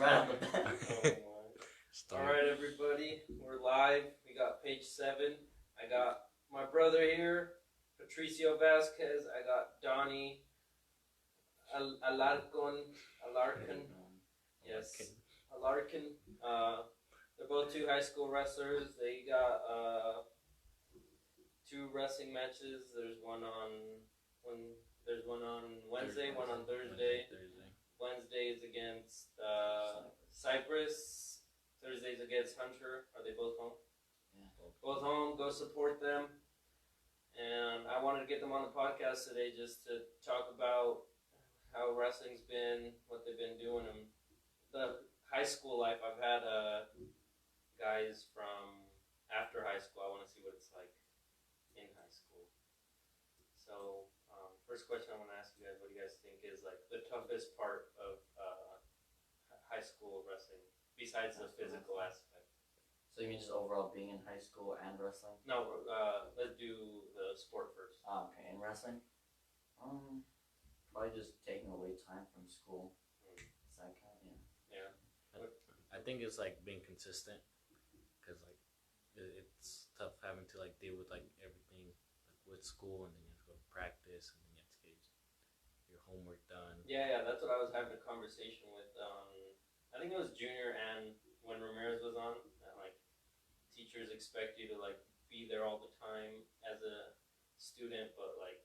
right off the bat. Alright, everybody, we're live. We got page 7. I got my brother here, Patricio Vazquez. I got Donny Alarcon. Yes, Alarcon. They're both 2 high school wrestlers. They got 2 wrestling matches. There's one on Wednesday, one on Thursday. Wednesday is against Cypress. Thursday's against Hunter. Are they both home? Yeah. Both home. Go support them. And I wanted to get them on the podcast today just to talk about how wrestling's been, what they've been doing, and the high school life. I've had guys from after high school. I want to see what it's like in high school. So, first question I want to ask you guys, what do you guys think is like the toughest part of high school wrestling, besides the physical aspect? So you mean just overall being in high school and wrestling? No, let's do the sport first. Okay, in wrestling? Probably just taking away time from school. Is that kind of, Yeah. I think it's like being consistent, because like it's tough having to like deal with like everything like with school, and then you have to go to practice, and then you have to get your homework done. Yeah, that's what I was having a conversation with. I think it was junior, and when Ramirez was on, that like teachers expect you to like be there all the time as a student, but like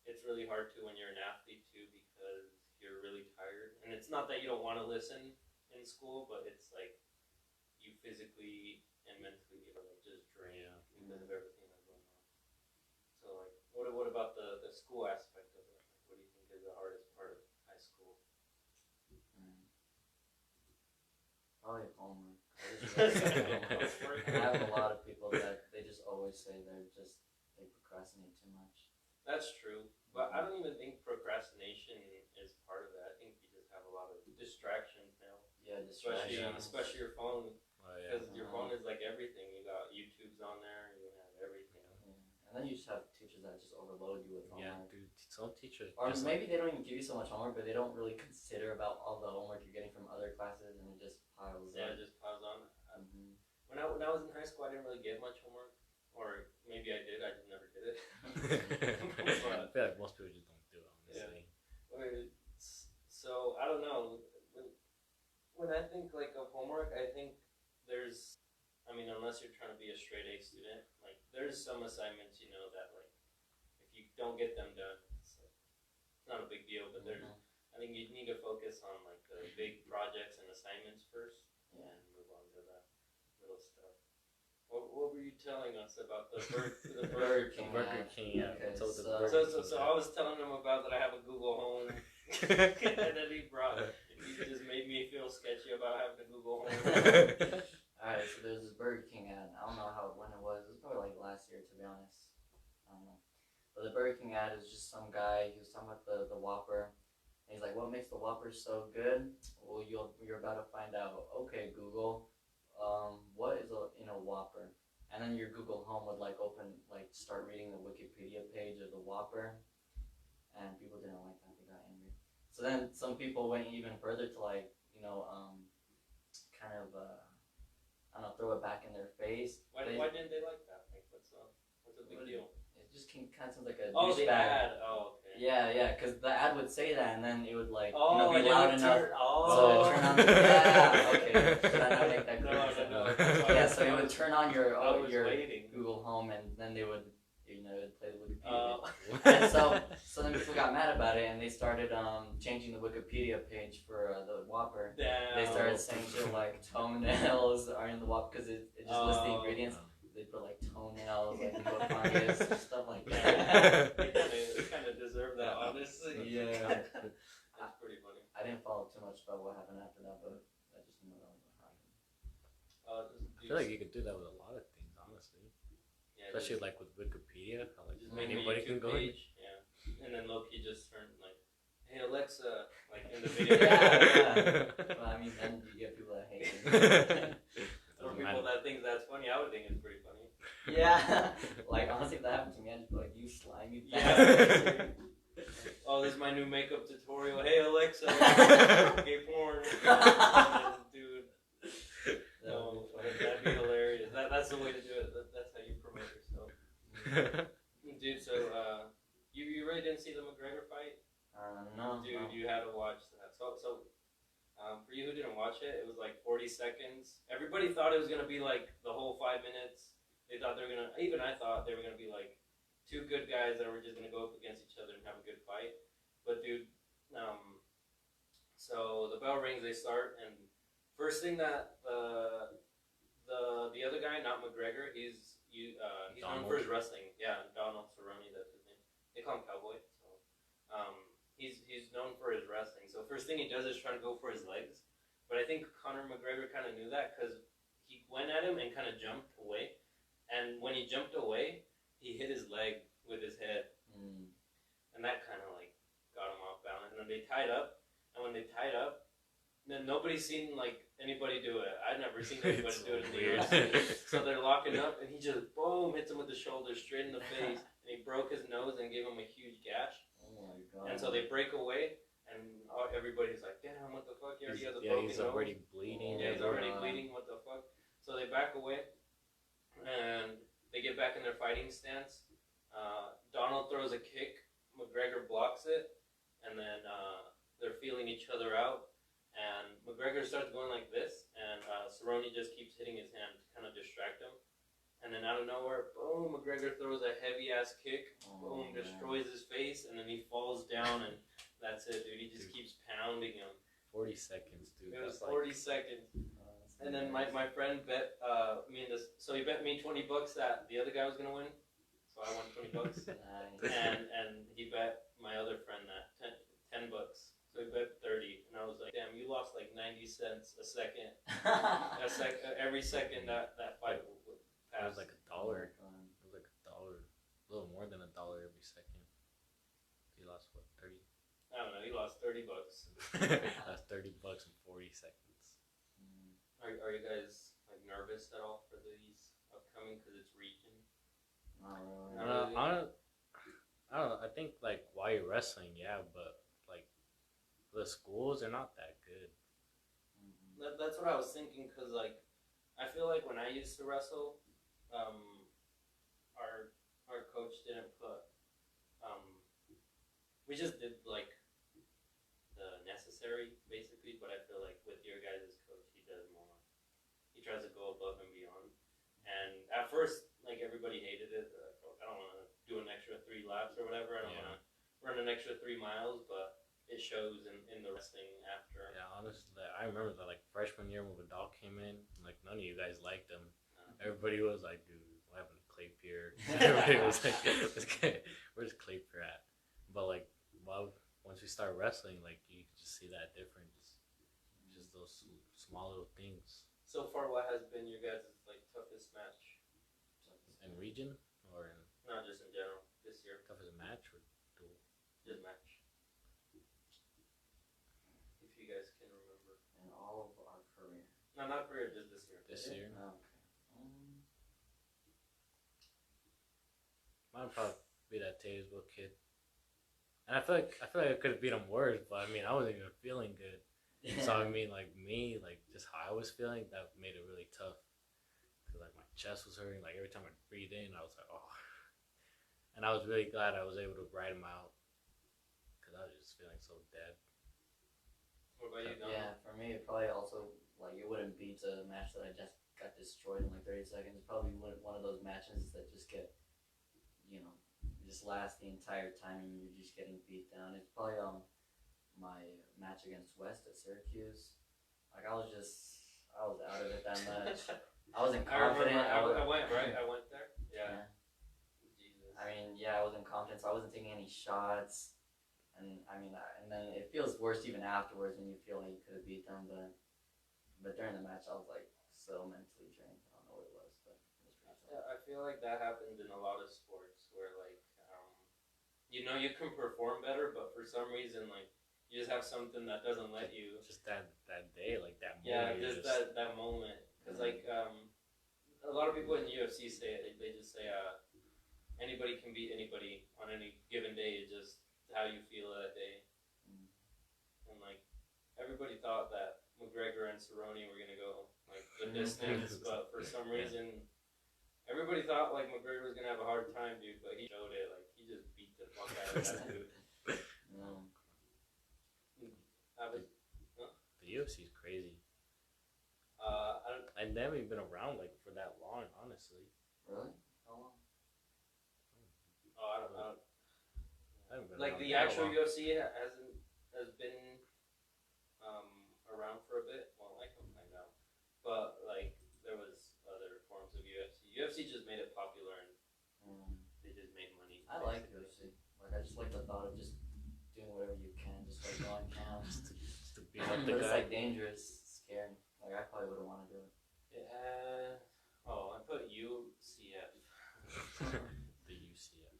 it's really hard to when you're an athlete too, because you're really tired. And it's not that you don't want to listen in school, but it's like you physically and mentally are like just drained because of everything that's going on. So like, what about the school aspect of it? Like, what do you think is the hardest part of high school? probably homework. I have a lot of people that they just always say they procrastinate too much. That's true, but I don't even think procrastination is part of that. I think you just have a lot of distractions now. Yeah, distractions. Especially your phone, because Oh, your phone is like everything. You got YouTube's on there, you have everything. Yeah. And then you just have teachers that just overload you with homework. Yeah, dude, some teachers. Or maybe they don't even give you so much homework, but they don't really consider about all the homework you're getting from other classes, and it just piles up. Yeah, it just piles on. When I was in high school, I didn't really get much homework, or maybe I did. I just never did it. I feel like most people just don't do it, honestly. Yeah. So I don't know. When I think like of homework, I think unless you're trying to be a straight A student, like there's some assignments, that like if you don't get them done, it's not a big deal. But I think you need to focus on like the big projects and assignments first, and move on to the little stuff. What were you telling us about the Burger King? Burger King, yeah. Okay, So I was telling him about that I have a Google Home, and then he just made me feel sketchy about having a Google Home. Alright, so there's this Burger King ad. I don't know when it was. It was probably like last year, to be honest. I don't know. But the Burger King ad is just some guy. He was talking about the Whopper. And he's like, what makes the Whopper so good? Well, you're about to find out. Okay, Google, what is in a Whopper? And then your Google Home would start reading the Wikipedia page of the Whopper. And people didn't like that. They got angry. So then some people went even further to throw it back in their face. Why didn't they like that? Like, what's the big deal? It just kind of sounds like a the douchebag. ad. Oh, okay. Yeah, because the ad would say that, and then it would be like loud enough. So it turn on. Okay. Should I not make that clear? No. Yeah, so it would turn on your waiting. Google Home, and then they would, it would play the Wikipedia. And so then people got mad about it, and they started changing the Wikipedia page for the Whopper. Damn. They started saying shit like toenails are in the Whopper because it just lists the ingredients. They put like toenails, like fungus, stuff like that. They kind of deserve that, honestly. Yeah. That's pretty funny. I didn't follow too much about what happened after that, but I just knew that was what happened. I feel like you could do that with a lot of things, honestly. Yeah, especially like with Wikipedia, how like anybody can go in. Yeah, and then Loki just turned like, "Hey Alexa," like in the video. Yeah. Well, I mean, then you get people that hate it. Or people that think that's funny. I would think it's pretty funny. Yeah. Like honestly, if that happened to me, I'd just be like, "You slimy bastard." Yeah. Oh, this is my new makeup makeup tutorial. Hey Alexa, gay porn. Dude, no, that'd be hilarious. That's the way to do it. That's how you promote yourself. Dude, so you really didn't see the McGregor fight? No. Dude, No. you had to watch that. So for you who didn't watch it, it was like 40 seconds. Everybody thought it was gonna be like the whole 5 minutes. They thought they were gonna. Even I thought they were gonna be like two good guys that were just gonna go up against each other and have a good fight. But dude, so the bell rings, they start, and first thing that the other guy, not McGregor, he's known for his wrestling. Yeah, Donald Cerrone, that's his name. They call him Cowboy. So he's known for his wrestling. So first thing he does is try to go for his legs. But I think Conor McGregor kind of knew that because he went at him and kind of jumped away. And when he jumped away, he hit his leg with his head. And that kind of like got him off balance. And then they tied up. And when they tied up, then nobody's seen like anybody do it. I've never seen anybody do it in the UFC. So they're locking up, and he just boom hits him with the shoulder straight in the face, and he broke his nose and gave him a huge gash. Oh my god. And so they break away, and everybody's like, "Damn, what the fuck? He already has a broken nose." He's already bleeding. Yeah, he's already bleeding. What the fuck? So they back away, and they get back in their fighting stance. Donald throws a kick. McGregor blocks it, and then they're feeling each other out. And McGregor starts going like this, and Cerrone just keeps hitting his hand to kind of distract him. And then out of nowhere, boom, McGregor throws a heavy-ass kick, boom, destroys his face, and then he falls down, and that's it, dude. He just keeps pounding him. 40 seconds, dude. It was 40 seconds. And then my friend bet me in this, so he bet me $20 that the other guy was going to win. So I won $20. Nice. and he bet my other friend that $10. So he bet 30, and I was like, "Damn, you lost like 90 cents a second. Every second that fight would It pass." was like $1. It was like $1, a little more than $1 every second. He lost what, 30? I don't know. He lost $30. That's $30 in 40 seconds. Are you guys like nervous at all for these upcoming? Because it's region. Not really. I don't know. I think like while you're wrestling, yeah, but like the schools are not that good. That's what I was thinking. Because like I feel like when I used to wrestle, our coach didn't put. We just did like the necessary basically, but I feel like with your guys' coach, he does more. He tries to go above and beyond. And at first, like everybody hated it. I don't want to do an extra 3 laps or whatever. I don't want to run an extra 3 miles, but it shows in the wrestling after. Yeah, honestly, I remember that like freshman year when Vidal came in, like none of you guys liked him. Everybody was like, "Dude, what happened to Claypier?" Everybody was like, "Where's Claypier at?" But like, once we start wrestling, like you can just see that difference. Just those small little things. So far, what has been your guys' like toughest match? In region or in Not just in general. This year, toughest match or duel? just match. If you guys can remember. In all of our career. No, not career, just this year. This year? Okay. Mine would probably be that Taylorsville kid. And I feel like I could have beat him worse, but I mean I wasn't even feeling good. So I mean like just how I was feeling, that made it really tough. Cause like my chest was hurting, like every time I breathed in, I was like, oh. And I was really glad I was able to ride him out. Cause I was just feeling so dead. What about you, Don? Yeah, for me, it probably also, like, it wouldn't beat a match that I just got destroyed in like 30 seconds. Probably one of those matches that just get, just last the entire time and you're just getting beat down. It's probably my match against West at Syracuse. Like, I was out of it that much. I wasn't confident. I went, right? I went there? Yeah. Jesus. I mean, yeah, I wasn't confident, so I wasn't taking any shots. And I mean, and then it feels worse even afterwards when you feel like you could have beat them. But during the match, I was like so mentally drained. I don't know what it was, but it was pretty tough. Yeah, I feel like that happens in a lot of sports where like, you can perform better, but for some reason like you just have something that doesn't let you. Just that day, like that moment. Yeah, just that moment. Because like a lot of people in the UFC say it. They just say anybody can beat anybody on any given day. It's just how you feel that day. thought that McGregor and Cerrone were gonna go like the distance, but for some reason, everybody thought like McGregor was gonna have a hard time, dude. But he showed it. Like he just beat the fuck out of that dude. No. The UFC is crazy. I And they haven't even been around like for that long, honestly. Really? How long? I don't. I haven't been Like around the that actual long. UFC has been around for a bit. Well, I can find out, but like there was other forms of UFC. UFC just made it popular and they just made money. I like UFC. Like I just like the thought of just doing whatever you can, just like going camp. Just to beat up the But it's guy. like dangerous, scary. Like I probably wouldn't want to do it. Yeah. I put UCF. The UCF.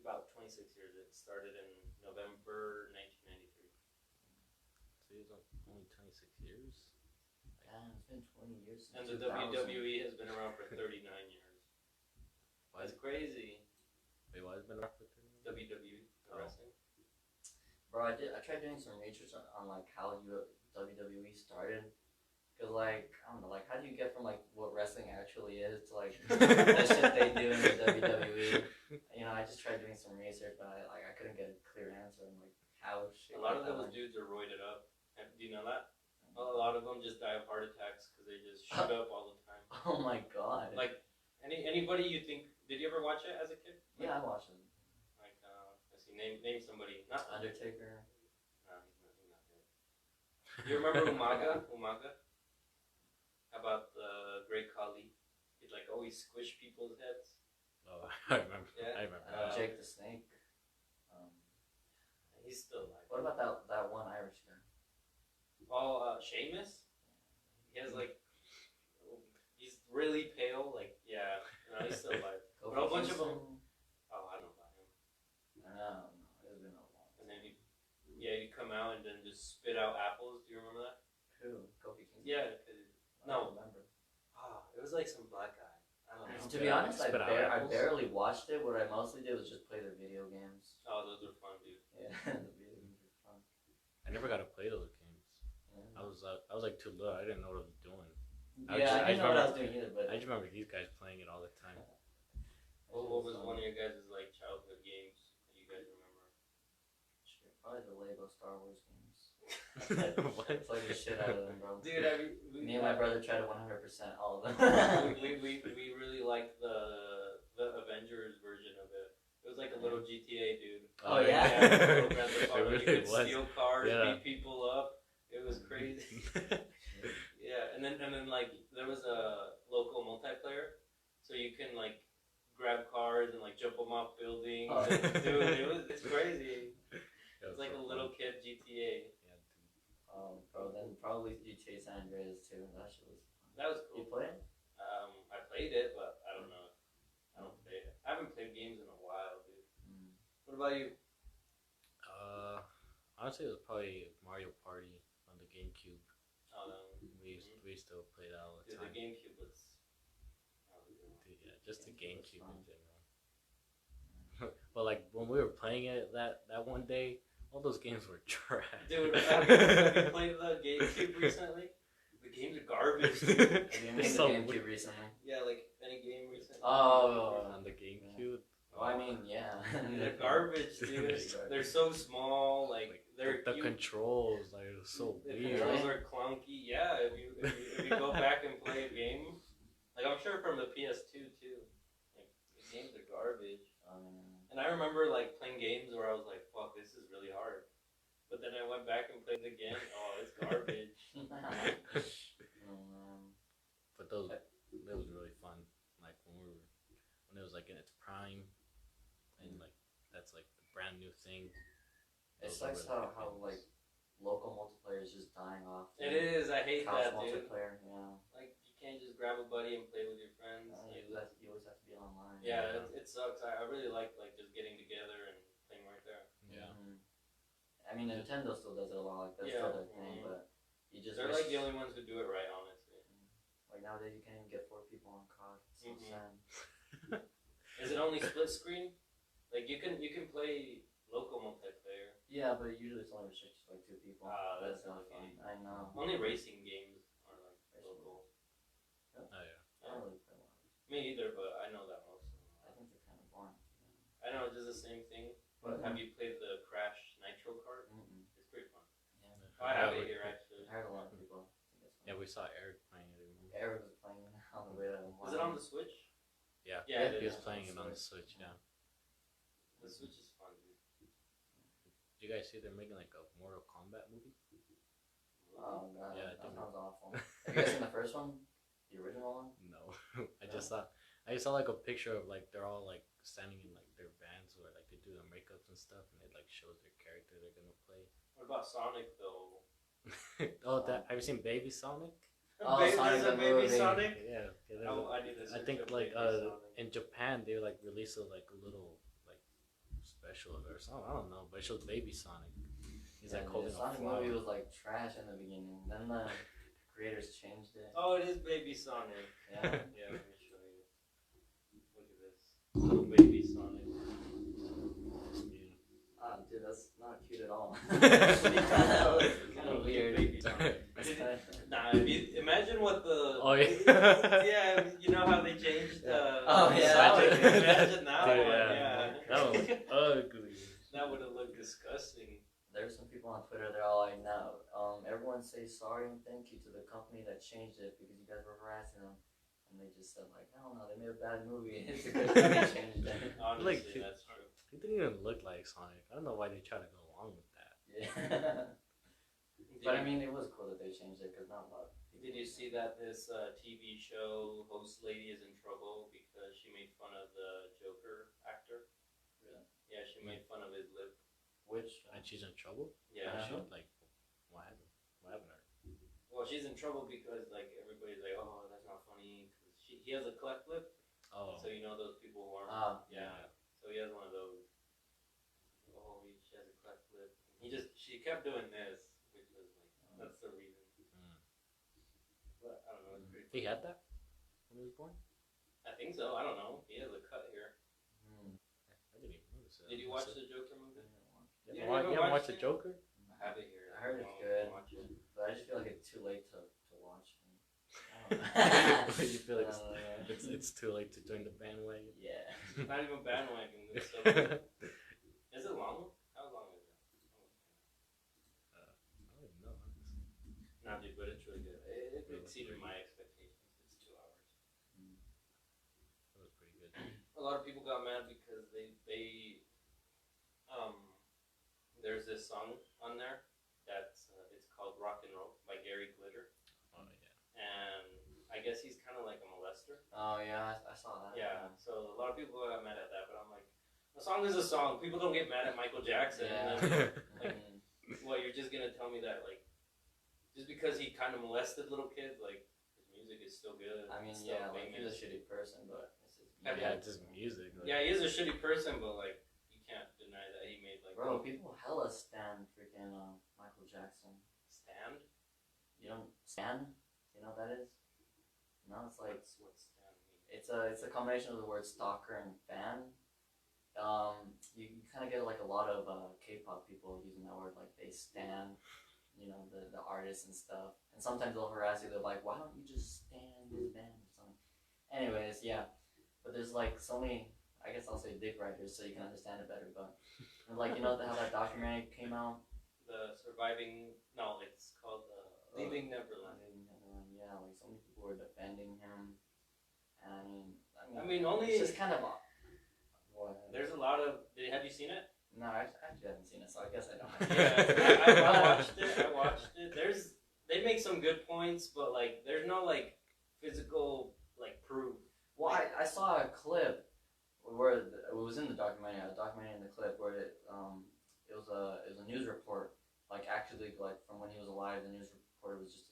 About 26 years. It started in November 1993. So he was only 26 years. Damn, it's been 20 years since And the 2000. WWE has been around for 39 years. Why? That's crazy. Wait, why has it been around for 30 years? WWE, the wrestling. Bro, I tried doing some research on like how WWE started. Cause like I don't know, like how do you get from like what wrestling actually is to like the shit they do in the WWE? You know, I just tried doing some research, but I couldn't get a clear answer on like how shit. A lot of like those dudes are roided up. Do you know that? A lot of them just die of heart attacks because they just shoot up all the time. Oh my god! Like anybody you think? Did you ever watch it as a kid? Yeah, I watched it. Like let's see, name somebody. Not Undertaker. No, he's not good. You remember Umaga? Umaga? How about the Great Khali? He'd like always squish people's heads. Oh, I remember. Yeah. I remember. Jake the Snake. He's still alive. What about that one Irish guy? Sheamus? He has like, he's really pale. Like, yeah, no, he's still alive. But a bunch of them. Oh, I don't know about him. No, it's been a long time. And then he'd come out and then just spit out apples. Do you remember that? Who? Kofi Kingston? Yeah. I don't remember. It was like some black guy. I don't know. To be honest, I Spit out apples? barely watched it. What I mostly did was just play their video games. Oh, those are fun, dude. Yeah, the video games were fun. I never got to play those games. Yeah. I was like too little. I didn't know what I was doing. I didn't know what I was doing either, but I just remember these guys playing it all the time. What was one of your guys' like childhood games that you guys remember? Probably the Lego Star Wars games. What? I played the shit out of them, bro. Dude, Me and my brother tried to 100% all of them. we really liked the Avengers version of it. It was like a little GTA, dude. Oh, yeah? Little Grand Theft Auto. It really You could was. steal cars, Yeah. beat people up. It was crazy. Yeah, and then like there was a local multiplayer, so you can like grab cars and like jump them off buildings. Oh. Dude, it's crazy. It It's like a little kid GTA. Yeah, dude. Bro, then probably GTA San Andreas too. That shit was fun. That was You cool. play it? I played it, but I don't know. I don't play it. I haven't played games in a while, dude. What about you? Honestly, it was probably Mario Party on the GameCube. Oh, no. We used to play that all the Dude, time. the GameCube was. Yeah, just the GameCube was GameCube fun. in general. But like when we were playing it that one day, all those games were trash. Dude, have you played the GameCube recently? The games are garbage, dude. Have you They're made the so GameCube weird. recently? Yeah, like any game recently. Oh. On the GameCube. Well, I mean, yeah. They're garbage, dude. They're so small. Like they're the controls like are so The weird. controls are clunky. Yeah, if you go back and play a game, like I'm sure from the PS2 too. Like the games are garbage. And I remember like playing games where I was like, "Fuck, this is really hard." But then I went back and played it again. Oh, it's garbage. But those, it was really fun. Like when it was like in its prime, and like that's like the brand new thing. It Those are sucks really how good like local multiplayer is just dying off. It is. I hate Couch that, dude. multiplayer, yeah. Like you can't just grab a buddy and play with your friends. You always have to be online. Yeah, it sucks. I really like just getting together and playing right there. Yeah. I mean, Nintendo still does it a lot. Like that's Yeah. still their thing, but you just They're wish, like the only ones who do it right, honestly. like nowadays you can't even get 4 people on COD. It's so sad. Is it only split screen? Like you can play local multiplayer. Yeah, but usually it's only restricted to like 2 people. That's really not fun. fun. I know. Only racing games are like Racing local. Oh yeah. I don't really play a lot. Me either, but I know that most of them. I think they're kind of boring. I know it does the same thing. But have you played the Crash Nitro Kart? Mm-mm. It's pretty fun. Yeah. I have it here actually. I heard a lot of people. Yeah, we saw Eric playing it. Eric was playing on the way to. Is it on the Switch? Yeah. Yeah, He it was is playing it on the Switch. Yeah. The Switch is fun, dude. Did you guys see they're making like a Mortal Kombat movie? Oh god, Yeah, that sounds awful. Have you guys seen the first one? The original one? No. I just saw like a picture of like they're all like standing in like their vans where like they do their makeups and stuff, and it like shows their character they're gonna play. What about Sonic though? Oh, that have you seen Baby Sonic? Oh, There's a the baby movie. Sonic. Yeah. I need to I search think up like Baby Sonic. in Japan they like released a little like special or something. I don't know, but it shows Baby Sonic. He's like holding the Sonic a flower. movie was like trash in the beginning. Then the creators changed it. Oh, it is Baby Sonic. Yeah. Yeah, let me show you. Look at this. Little Baby Sonic. Ah, dude, that's not cute at all. It's kind of weird. Baby Sonic. Nah, imagine what the. Oh yeah. Yeah, you know how they changed. Oh, yeah. Sonic? Imagine that Dude, one. yeah. Yeah. That was ugly. That would have looked disgusting. There's some people on Twitter, they're all like, no, everyone say sorry and thank you to the company that changed it because you guys were harassing them. And they just said, like, I don't know, they made a bad movie. It's a good thing they changed it. Honestly, Like, that's true. He didn't even look like Sonic. I don't know why they try to go along with that. Yeah. But I mean, it was cool that they changed it because not a lot of people. Did you see that this TV show host lady is in trouble because she made fun of the Joker actor? Really? Yeah, she made fun of his lip. Which? And she's in trouble? Yeah. She, like, what happened? What happened to her? Well, she's in trouble because like everybody's like, oh, that's not funny. Cause he has a cleft lip. Oh. So you know those people who aren't. Yeah. So he has one of those. Oh, she has a cleft lip. She kept doing this, which was like that's the reason. But I don't know. It's pretty. He had that when he was born? I think so. I don't know. He has a cut here. I didn't even notice that. Did you watch the Joker movie? You haven't watched the Joker? I have it here. I heard it's I'll good. Watch it. But I just feel like it's too late to watch. I don't know. You feel like it's too late to join the bandwagon? Yeah. Not even bandwagon. It's so is it long? How long is it? I don't even know. Nah, dude, but it's really good. It exceeded my expectations. It's 2 hours. That was pretty good. A lot of people got mad because they there's this song on there that's it's called Rock and Roll by Gary Glitter. Oh yeah. And I guess he's kind of like a molester. Oh yeah, I saw that. Yeah. So a lot of people got mad at that, but I'm like, a song is a song. People don't get mad at Michael Jackson. Yeah. Like, well, you're just gonna tell me that like, just because he kind of molested little kids, like his music is still good. I mean, it's still yeah, like he's a famous. shitty person, but it's just Yeah, it's just music. Like, Yeah, he is a shitty person, but like you can't deny that he made like. Bro, people hella stan freaking Michael Jackson. Stand? You don't stan? You know what that is? No, it's like What's stand mean? it's a combination of the word stalker and fan. You kind of get like a lot of K-pop people using that word, like they stan, you know, the artists and stuff. And sometimes they'll harass you. They're like, why don't you just stan this band or something? Anyways, yeah. But there's like so many. I guess I'll say dick writers so you can understand it better. But like you know how that documentary came out. The surviving. No, it's called Leaving Neverland. Yeah, like so many people were defending him. And I mean, only it's just kind of. What? There's a lot of. Have you seen it? No, I actually haven't seen it, so I guess I don't. Yeah, I watched it. They make some good points, but like, there's no like physical like proof. Well, I saw a clip where it was in the documentary. A documentary in the clip where it was a news report, like actually like from when he was alive. The news reporter was just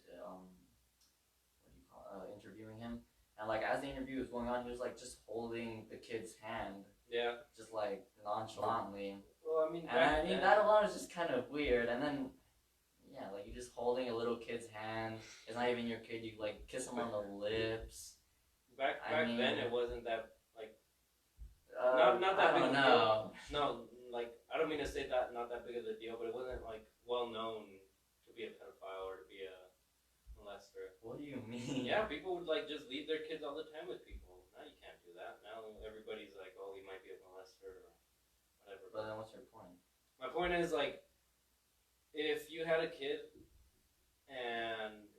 interviewing him, and like as the interview was going on, he was like just holding the kid's hand. Yeah. Just like nonchalantly. Well, I mean, And that alone is just kind of weird. And then, yeah, like you're just holding a little kid's hand. It's not even your kid. You like kiss him on the lips. Back then, it wasn't that like. Not that big. No, like, I don't mean to say that not that big of a deal, but it wasn't like well known to be a pedophile or to be a molester. What do you mean? Yeah, people would like just leave their kids all the time with people. Now you can't do that. Now everybody's like, oh, he might be a molester or whatever. But then what's your point? My point is, like, if you had a kid and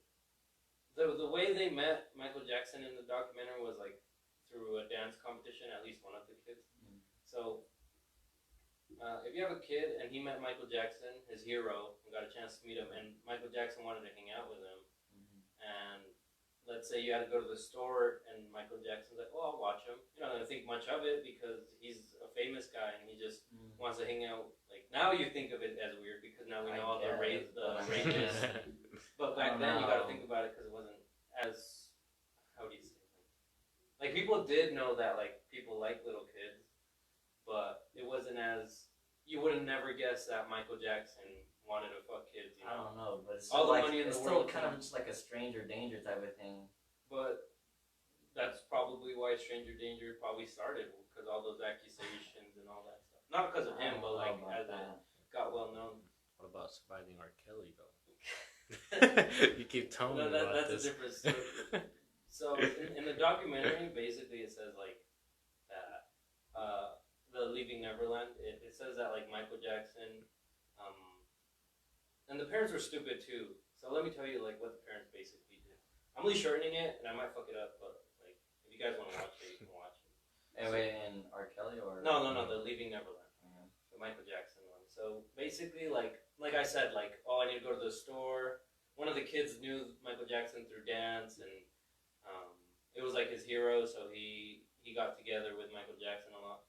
the way they met Michael Jackson in the documentary was like through a dance competition, at least one of the kids. Mm. So if you have a kid and he met Michael Jackson, his hero, and got a chance to meet him, and Michael Jackson wanted to hang out with him, and let's say you had to go to the store and Michael Jackson's like, well, I'll watch him. You're not going to think much of it because he's a famous guy and he just wants to hang out. Like, now you think of it as weird because now we know all the ranges. But back then you got to think about it because it wasn't as, how do you say it? Like, people did know that, like, people like little kids, but it wasn't as, you would have never guessed that Michael Jackson wanted to fuck kids, you know? I don't know, but it's all the like, money in it's the still world kind of just like a stranger danger type of thing. But that's probably why Stranger Danger probably started, because all those accusations and all that stuff. Not because of him, but like as it got well known. What about surviving R. Kelly though? You keep telling me about that's this. a different story. So in the documentary, basically it says like that the Leaving Neverland. It says that like Michael Jackson, and the parents were stupid too. So let me tell you like what the parents basically did. I'm really shortening it, and I might fuck it up, but like if you guys want to watch it, you can watch it. Anyway, in R. Kelly or No, the Leaving Neverland, the Michael Jackson one. So basically, like I said, like I need to go to the store. One of the kids knew Michael Jackson through dance, and it was like his hero. So he got together with Michael Jackson a lot,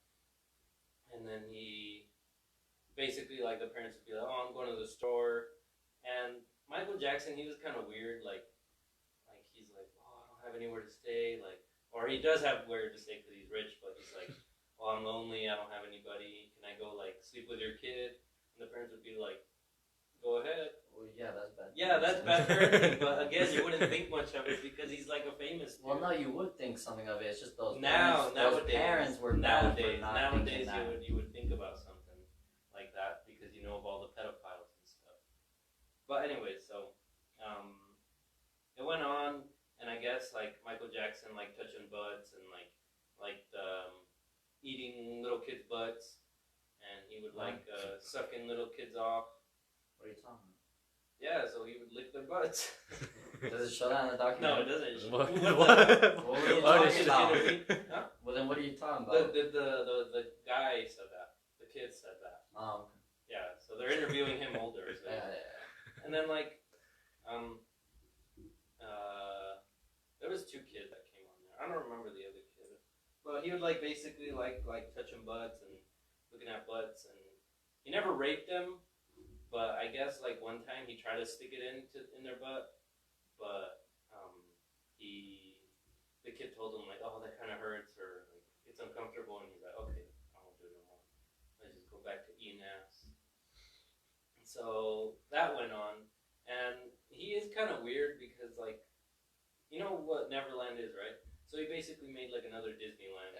and then he basically like the parents would be like, "Oh, I'm going to the store," and Michael Jackson, he was kind of weird, like he's like, "Oh, I don't have anywhere to stay," like, or he does have where to stay because he's rich, but he's like, "Well, I'm lonely. I don't have anybody. Can I go like sleep with your kid?" And the parents would be like, "Go ahead." Well, yeah, that's bad. Yeah, that's bad parenting, but again, you wouldn't think much of it because he's like a famous dude. Well, no, you would think something of it. It's just those nowadays were nowadays that. you would think about something like that because you know of all the pedophiles and stuff. But anyway, so it went on, and I guess like Michael Jackson like touching butts and like eating little kids' butts, and he would like sucking little kids off. What are you talking about? Yeah, so he would lick their butts. Does it show that in the No, documentary? it doesn't. What? What were you talking about? Huh? Well, then what are you talking about? The guy said that. The kid said that. Oh, okay. Yeah, so they're interviewing him older. So. Yeah. And then like, there was two kids that came on there. I don't remember the other kid, but he would like basically like touching butts and looking at butts, and he never raped them. But I guess like one time he tried to stick it in their butt, but the kid told him like, oh, that kind of hurts or like it's uncomfortable, and he's like, okay, I won't do it no more. Let's just go back to eating ass. So that went on, and he is kind of weird because like, you know what Neverland is, right? So he basically made like another Disneyland.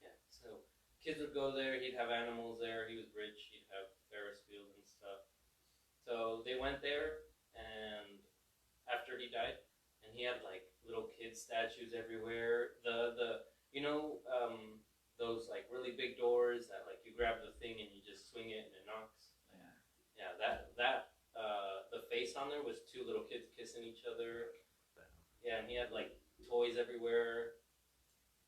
Yeah. So kids would go there. He'd have animals there. He was rich. He'd have Ferris wheels and stuff. So they went there, and after he died, and he had like little kid statues everywhere. Those like really big doors that like you grab the thing and you just swing it and it knocks. Yeah. The face on there was two little kids kissing each other. Yeah, and he had like toys everywhere.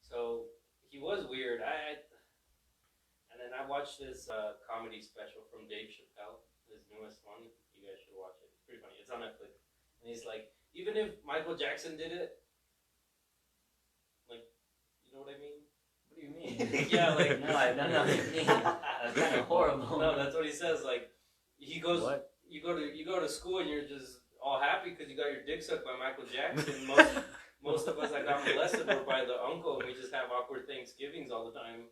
So he was weird. And then I watched this comedy special from Dave Chappelle. His newest one, you guys should watch it. It's pretty funny. It's on Netflix. And he's like, even if Michael Jackson did it, like, you know what I mean? What do you mean? Yeah, like no, I don't know what you mean. That's kind of horrible. No, that's what he says. Like, he goes, What? you go to school and you're just all happy because you got your dick sucked by Michael Jackson. Most of us that got molested were by the uncle, and we just have awkward Thanksgivings all the time.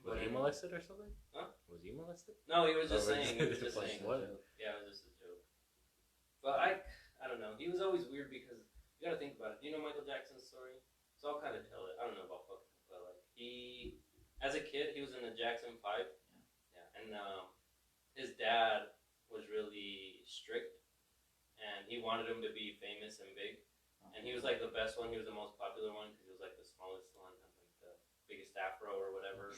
Was he molested or something? Huh? Was he molested? No, he was just Oh, saying. He was just saying. What? Yeah, it was just a joke. But I don't know. He was always weird because you gotta think about it. Do you know Michael Jackson's story? So I'll kind of tell it. I don't know about fucking, but like as a kid, he was in the Jackson 5. Yeah. And his dad was really strict, and he wanted him to be famous and big. And he was like the best one. He was the most popular one because he was like the smallest one, and like the biggest afro or whatever.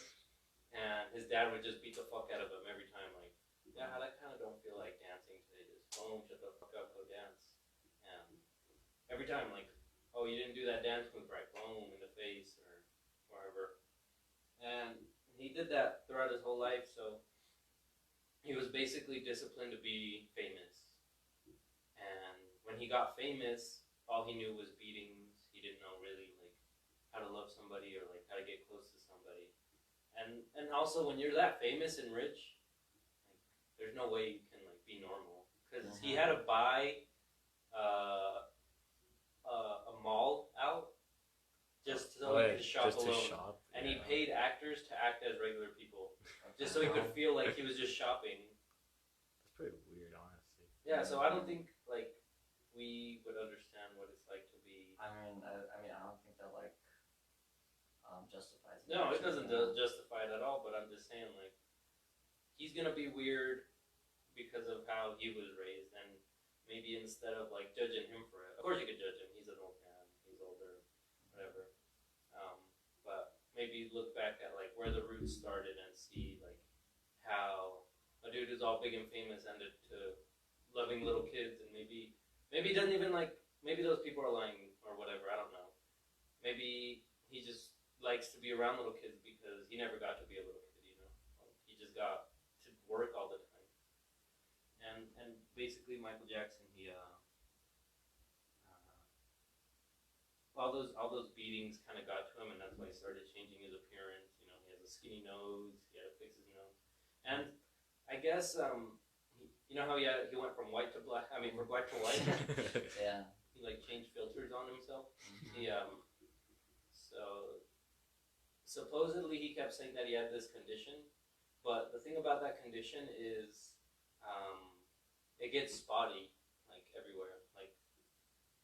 And his dad would just beat the fuck out of him every time. Like, yeah, I kind of don't feel like dancing today. Just boom, shut the fuck up, go dance. And every time, like, oh, you didn't do that dance move right, boom, in the face or wherever. And he did that throughout his whole life. So he was basically disciplined to be famous. And when he got famous, all he knew was beatings. He didn't know really like how to love somebody or like how to get close to somebody. And also when you're that famous and rich, like there's no way you can like be normal because he had to buy a mall out just so he could shop just alone. To shop? And he paid actors to act as regular people just so he could feel like he was just shopping. That's pretty weird, honestly. Yeah, so I don't think like we would understand what it's like to be. I mean, I don't think that like justifies it. No, it doesn't justify it at all. But I'm just saying, like, he's gonna be weird because of how he was raised, and maybe instead of like judging him for it, of course you could judge him. He's an old man. He's older, whatever. But maybe look back at like where the roots started and see like how a dude who's all big and famous ended to loving little kids, and maybe he doesn't even like. Maybe those people are lying or whatever. I don't know. Maybe he just likes to be around little kids because he never got to be a little kid. You know, he just got to work all the time. And basically Michael Jackson, he all those beatings kind of got to him, and that's why he started changing his appearance. You know, he has a skinny nose. He had to fix his nose, and I guess you know how he went from white to black. I mean, from black to white. Yeah. He like changed filters on himself. He so supposedly he kept saying that he had this condition, but the thing about that condition is it gets spotty like everywhere, like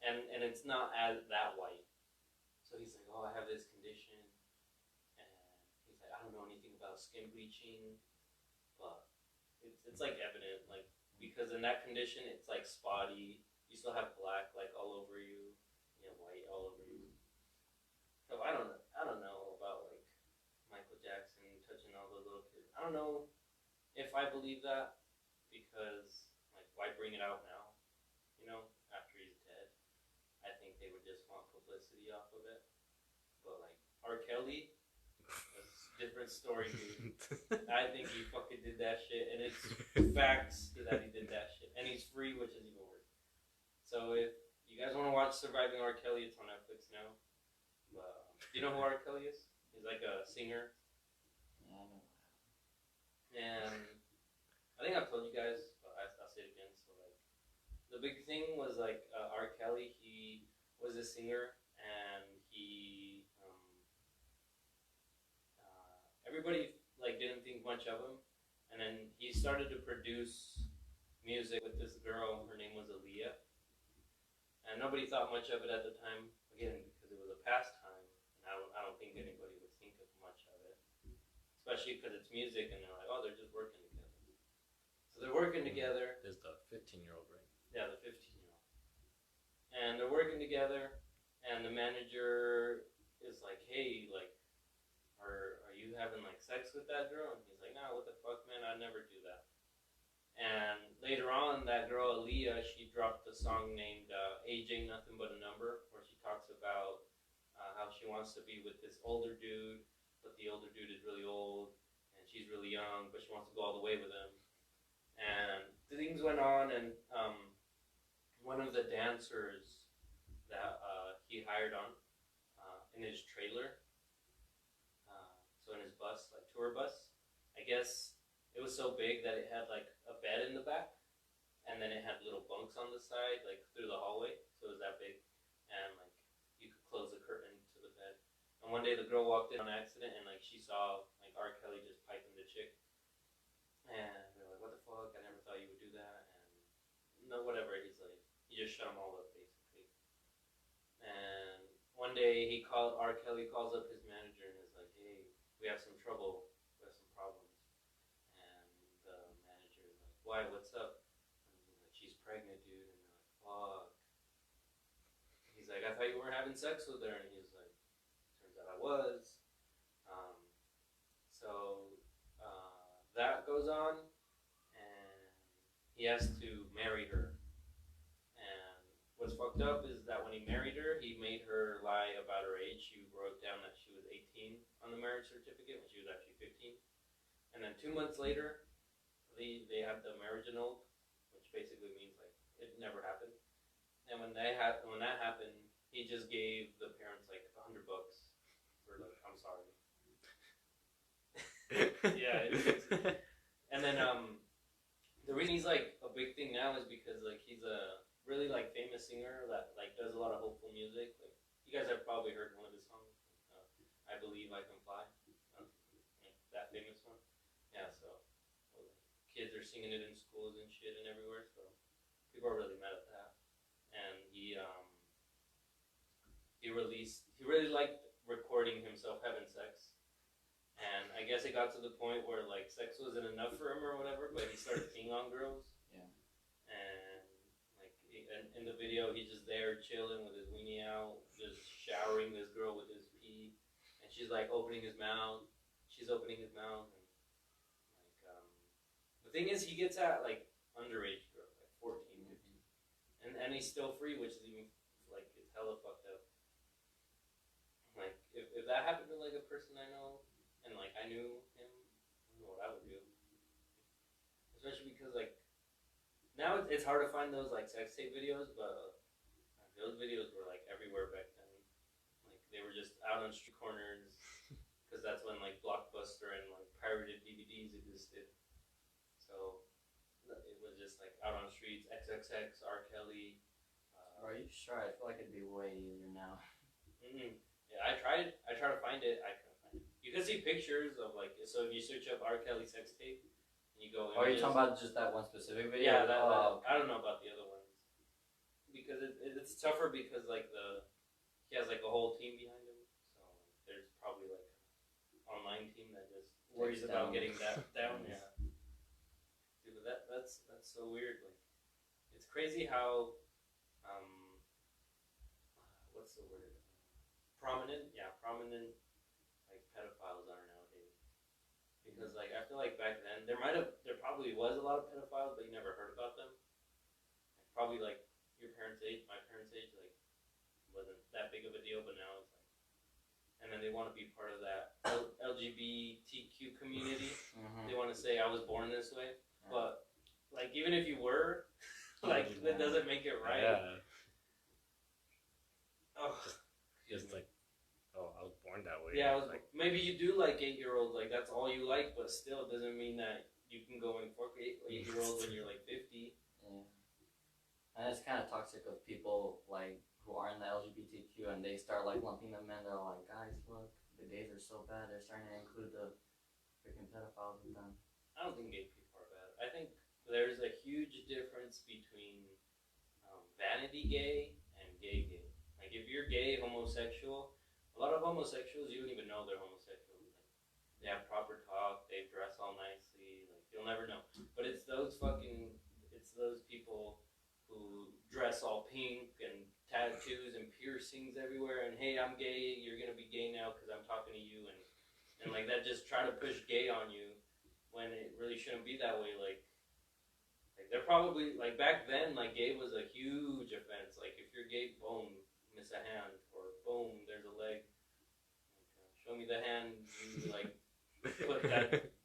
and it's not as that white. So he's like, oh, I have this condition, and he's like, I don't know anything about skin bleaching, but it's like evident, like because in that condition it's like spotty. You still have black like all over you, you have white all over you. So I don't know about like Michael Jackson touching all those little kids. I don't know if I believe that because like why bring it out now? You know, after he's dead. I think they would just want publicity off of it. But like R. Kelly, that's a different story, dude. I think he fucking did that shit, and it's facts that he did that shit, and he's free, which is even worse. So if you guys want to watch Surviving R. Kelly, it's on Netflix now. But, do you know who R. Kelly is? He's like a singer. Yeah, I know. And I think I've told you guys, but I'll say it again. So like, the big thing was like R. Kelly. He was a singer, and he everybody like didn't think much of him, and then he started to produce music with this girl. Her name was Aaliyah. And nobody thought much of it at the time, again, because it was a pastime, and I don't think anybody would think of much of it. Especially because it's music, and they're like, oh, they're just working together. So they're working together. There's the 15-year-old, right? Yeah, the 15-year-old. And they're working together, and the manager is like, hey, like, are you having, like, sex with that girl? And he's like, no, what the fuck, man, I'd never do that. And later on, that girl Aaliyah, she dropped a song named Age Ain't Nothing But a Number, where she talks about how she wants to be with this older dude, but the older dude is really old, and she's really young, but she wants to go all the way with him. And things went on, and one of the dancers that he hired on in his trailer, so in his bus, like tour bus, I guess it was so big that it had like a bed in the back, and then it had little bunks on the side, like through the hallway. So it was that big, and like you could close the curtain to the bed. And one day the girl walked in on accident, and like she saw like R. Kelly just piping the chick, and they're like, "What the fuck? I never thought you would do that." And no, whatever. He's like, he just shut them all up basically. And one day R. Kelly calls up his manager and is like, "Hey, we have some trouble, we have some problems. And the manager is like, why? What's up? And he's like, she's pregnant, dude. And they're like, fuck. He's like, I thought you weren't having sex with her. And he was like, turns out I was. That goes on, and he has to marry her. And what's fucked up is that when he married her, he made her lie about her age. She wrote down that she was 18 on the marriage certificate when she was actually 15. And then 2 months later, they had the marriage annulled, which basically means like it never happened. And when that happened, he just gave the parents like $100 for like, I'm sorry. Yeah. And then the reason he's like a big thing now is because like he's a really like famous singer that like does a lot of hopeful music. Like you guys have probably heard one of his songs, "I Believe I Can Fly," like, that famous one. Yeah, so well, kids are singing it in schools and shit and everywhere. So people are really mad at that. And he really liked recording himself having sex. And I guess it got to the point where like sex wasn't enough for him or whatever, but he started peeing on girls. Yeah. And like in the video, he's just there chilling with his weenie out, just showering this girl with his pee, and she's like opening his mouth. She's opening his mouth, and like the thing is, he gets at like underage girls, like 14, 15, and he's still free, which is even like it's hella fucked up. Like if that happened to like a person I know. And like I knew him, I don't know what I would do. Especially because like now it's hard to find those like sex tape videos, but those videos were like everywhere back then. Like they were just out on street corners, because that's when like Blockbuster and like pirated DVDs existed. So it was just like out on the streets, XXX, R. Kelly. Are you sure? I feel like it'd be way easier now. Yeah, I tried to find it. You can see pictures of like, so if you search up R. Kelly sex tape, and you go. Are you talking about just that one specific video? Yeah, I don't know about the other ones, because it's tougher because like he has like a whole team behind him, so there's probably like an online team that just worries about getting that down. Yeah, dude, but that's so weird. Like, it's crazy how what's the word? Prominent like pedophiles are nowadays. Because like I feel like back then there probably was a lot of pedophiles, but you never heard about them. Like, probably like your parents' age, my parents' age, like wasn't that big of a deal, but now it's like, and then they want to be part of that LGBTQ community. They want to say I was born this way, but like even if you were, like that doesn't make it right. Yeah. Oh. Just like, oh, I was born that way. Yeah, like, maybe you do like 8-year-olds, like that's all you like, but still it doesn't mean that you can go and fuck 8-year-olds when you're like 50. Yeah. And it's kind of toxic of people like who are in the LGBTQ and they start like lumping them in. They're like, guys, look, the gays are so bad. They're starting to include the freaking pedophiles with them. I don't think gay people are bad. I think there's a huge difference between vanity gay and gay gay. Like if you're gay, homosexual, a lot of homosexuals you don't even know they're homosexual. Like, they have proper talk, they dress all nicely, like you'll never know. But it's those people who dress all pink and tattoos and piercings everywhere, and hey, I'm gay, you're gonna be gay now because I'm talking to you, and like that just try to push gay on you when it really shouldn't be that way. Like they're probably like back then, like gay was a huge offense. Like if you're gay, boom, miss a hand, or boom, there's a leg. Like, show me the hand. You like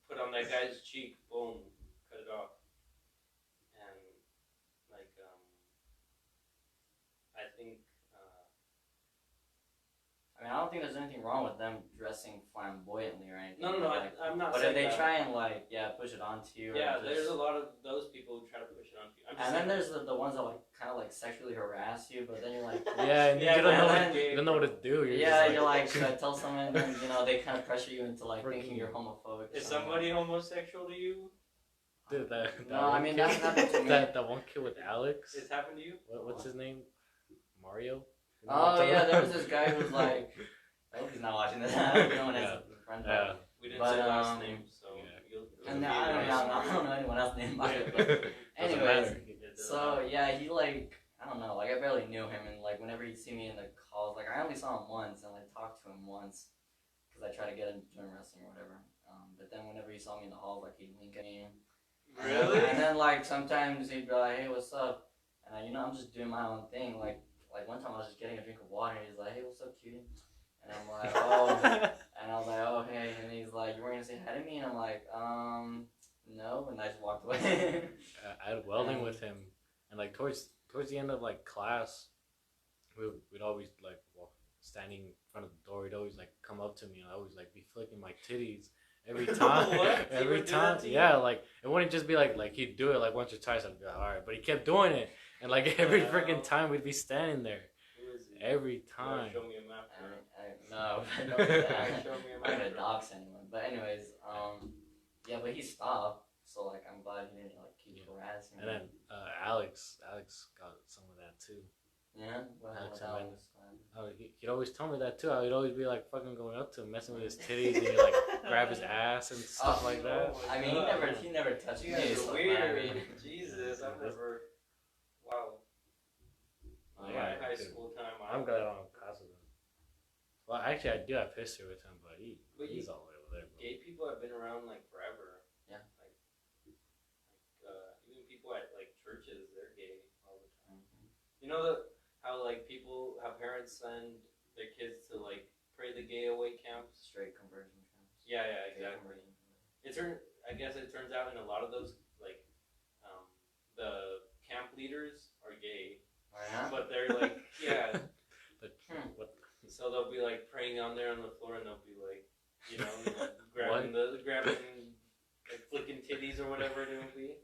put on that guy's cheek. Boom, cut it off. And like I think. I mean, I don't think there's anything wrong with them dressing flamboyantly or anything. No, like, I'm not. But saying if they that. try and push it onto you. Yeah, or there's a lot of those people who try to push it onto you. And then there's the ones that like kind of like sexually harass you, but then you're like, yeah, and yeah, you don't know what to do. You're like, should I tell someone? And then they kind of pressure you into like thinking you're homophobic. Is somebody homosexual to you? Dude, no, I mean that's happened to me. That one kid with Alex. It's happened to you? What's his name? Mario. Oh yeah, there was this guy who was like. I hope he's not watching this. I hope no one has a friend. Yeah. We didn't But, say last names, so yeah. you'll And be I nice. don't know anyone else's name by it. But Doesn't anyways, matter. so yeah, he like I don't know, like I barely knew him, and like whenever he'd see me in the calls, like I only saw him once and like talked to him once because I tried to get him to join wrestling or whatever. But then whenever he saw me in the halls, like he'd wink at me. Really? And then like sometimes he'd be like, "Hey, what's up?" And I'm just doing my own thing. Like one time I was just getting a drink of water, and he's like, "Hey, what's up, cutie?" And I'm like, "Oh," and I was like, "Oh, hey," and he's like, "You weren't gonna say hi to me?" And I'm like, no, and I just walked away. I had welding with him, and like towards the end of like class, we'd always like standing in front of the door. He'd always like come up to me, and I always like be flicking my titties every time. What? Every time, yeah. Like it wouldn't just be like he'd do it like once or twice. I'd be like, all right, but he kept doing it, and like every freaking time we'd be standing there. Who is he? Every You time. gotta show me a map. No, Show me a I'm not map. gonna dox anyone. But anyways, yeah, but he stopped. So like, I'm glad he didn't like keep harassing me. And then Alex got some of that too. Yeah, Alex well, and Oh, he'd always tell me that too. He'd always be like fucking going up to him, messing with his titties, and he'd like grab his ass and stuff like that. Oh I mean, he never touched You me. guys So are weird. I mean, Jesus, I've never. Wow. Oh, My yeah, high dude. school time. I'm glad I don't pass with him. Well, actually, I do have history with him, but But he's all the way over there, bro. Gay people have been around like forever. Yeah. Like even people at like churches, they're gay all the time. You know how like how parents send their kids to like pray the gay away camps. straight conversion camps. Yeah, Gay exactly. conversion camps. I guess it turns out in a lot of those like the camp leaders are gay, Oh, yeah? but they're like yeah. What? So they'll be like praying on there on the floor, and they'll be like, like, grabbing like flicking titties or whatever it will be.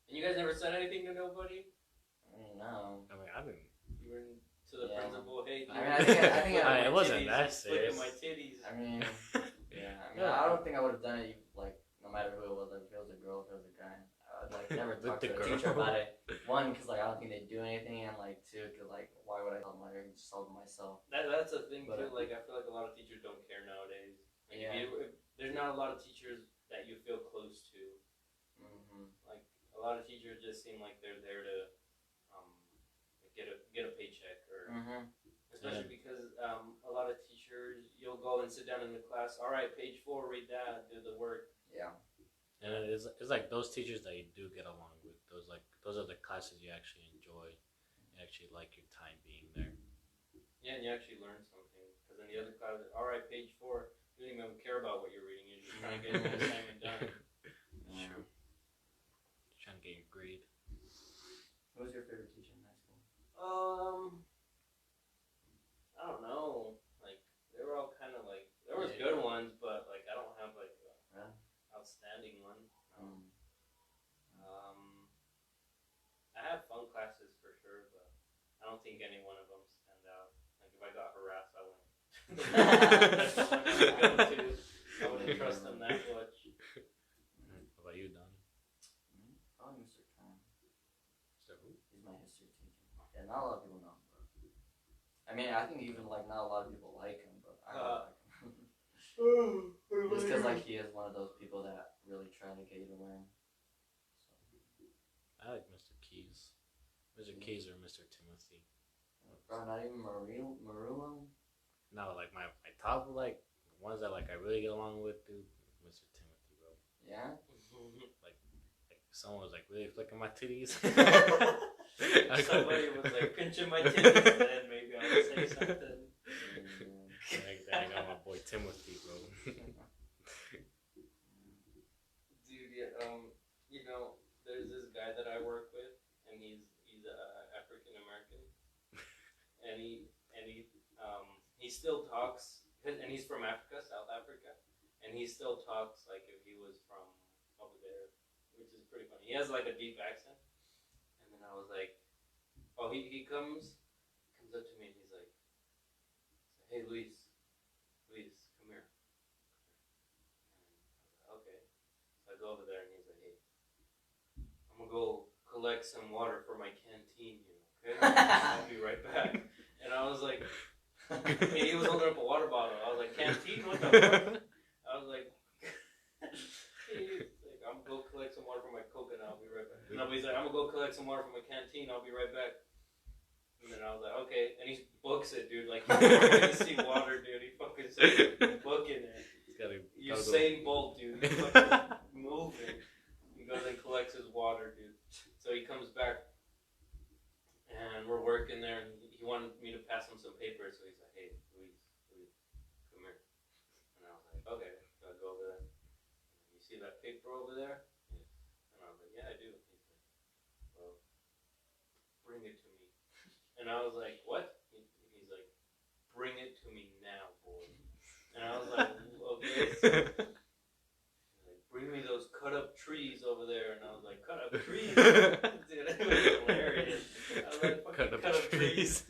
And you guys never said anything to nobody? No. I mean, I didn't. You were to the Yeah. principal, hey, I mean, I think I mean, it wasn't that flicking serious. my titties. I mean, I don't think I would have done it like no matter who it was. Like if it was a girl, if it was a guy, I'd like never talk to The a girl. teacher about it. One, because like I don't think they do anything, and like two, because like why would I tell them? I can just solve it myself. That's a thing But, too. Like I feel like a lot of teachers don't care nowadays. Like Yeah. if there's not a lot of teachers that you feel close to. Like a lot of teachers just seem like they're there to get a paycheck or. Especially because a lot of teachers, you'll go and sit down in the class. All right, page 4, read that, do the work. Yeah. And it's like those teachers that you do get along with. Those are the classes you actually enjoy. You actually like your time being there. Yeah, and you actually learn something. Because in the other classes, all right, page 4, you don't even care about what you're reading. You're just trying to get your assignment done. Sure. Trying to get your grade. Who was your favorite teacher in high school? I don't know. Like they were all kind of like there was good ones, but like I don't have like a outstanding one. I have fun classes for sure, but I don't think any one of them stand out. Like if I got harassed, I wouldn't. That's the one I would go to. I wouldn't trust them that much. What about you, Donnie? Probably Mr. Khan. So who? He's my history teacher. Yeah, not a lot of people know him, but I mean, I think even like not a lot of people like him, but I don't like him. Just because like he is one of those people that really try to get you to learn. So. I like Mr. Keys. Mr. Keys or Mr. Timothy. Bro, not even Marullo? No, like my top like ones that like I really get along with, dude. Mr. Timothy, bro. Yeah. Like someone was like really flicking my titties. Somebody was like pinching my titties, then maybe I would say something. Then I got my boy Timothy, bro. Dude, yeah, there's this guy that I work with, and he's African American, and he still talks, and he's from Africa, South Africa, and he still talks like if he was from over there, which is pretty funny. He has like a deep accent, and then I was like, oh, he comes up to me and he's like, hey, Luis, come here. And I was like, okay. So I go over there and he's like, hey, I'm gonna go collect some water for my canteen, okay? I'll be right back. And I was like, He was holding up a water bottle. I was like, canteen? What the fuck? I was like, I'm gonna go collect some water from my Coke and I'll be right back. No, but he's like, I'm gonna go collect some water from my canteen. I'll be right back. And then I was like, okay. And he books it, dude. Like, he's going to see water, dude. He fucking says booking it. Usain Bolt, dude. He's fucking moving. He goes and collects his water, dude. So he comes back, and we're working there, and he wanted me to pass him some paper. So he's like, hey, Luis, come here. And I was like, okay, so I go over there. You see that paper over there? Yeah. And I was like, yeah, I do. He's like, well, bring it to me. And I was like, what? He's like, bring it to me now, boy. And I was like, okay. So, like, bring me those cut up trees over there. And I was like, cut up trees? Dude, it was hilarious. I was like, fucking cut up trees.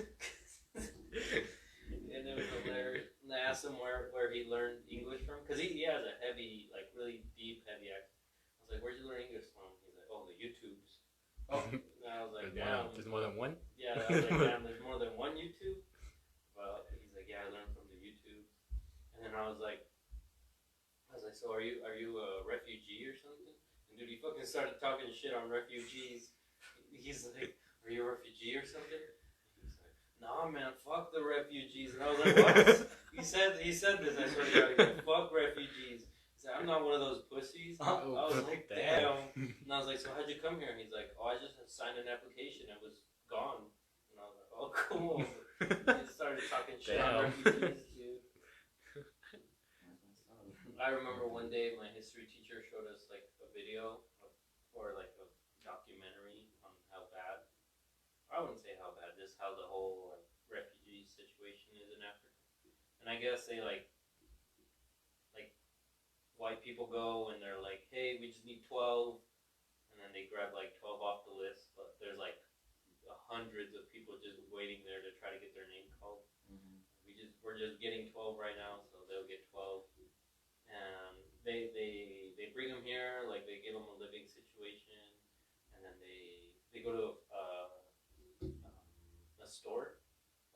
And it was hilarious. And I asked him where he learned English from. Because he has a heavy, like really deep, heavy accent. I was like, where'd you learn English from? He's like, oh, the YouTubes. Oh. And I was like, wow. There's more than one? Yeah, I was like, damn, there's more than one YouTube? Well, he's like, yeah, I learned from the YouTube. And then I was like, so are you a refugee or something? And dude, he fucking started talking shit on refugees. He's like, are you a refugee or something? He's like, nah, man, fuck the refugees. And I was like, what? He said this. I swear to God, he's like, fuck refugees. He said, I'm not one of those pussies. I was like, damn. And I was like, so how'd you come here? And he's like, oh, I just signed an application. It was gone. And I was like, oh, cool. He started talking shit on refugees, dude. I remember one day my history teacher showed us like a video or like a documentary on how bad, I wouldn't say how bad, just how the whole like refugee situation is in Africa. And I guess they like white people go and they're like, hey, we just need 12, and then they grab like 12 off the list, but there's like hundreds of people just waiting there to try to get their name called. Mm-hmm. We're just getting 12 right now, so they'll get 12. And they bring them here, like they give them a living situation, and then they go to a store,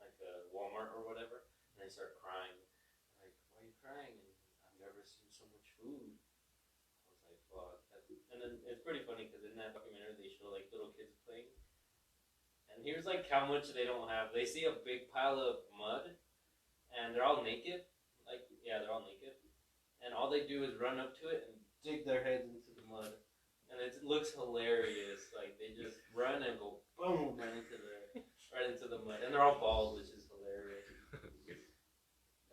like a Walmart or whatever, and they start crying. Like, why are you crying? And I've never seen so much food. I was like, fuck. And then it's pretty funny because in that documentary they show like little kids playing, and here's like how much they don't have. They see a big pile of mud, and they're all naked. Like, yeah, they're all naked. And all they do is run up to it and dig their heads into the mud. And it looks hilarious. Like, they just run and go boom right into the mud. And they're all bald, which is hilarious.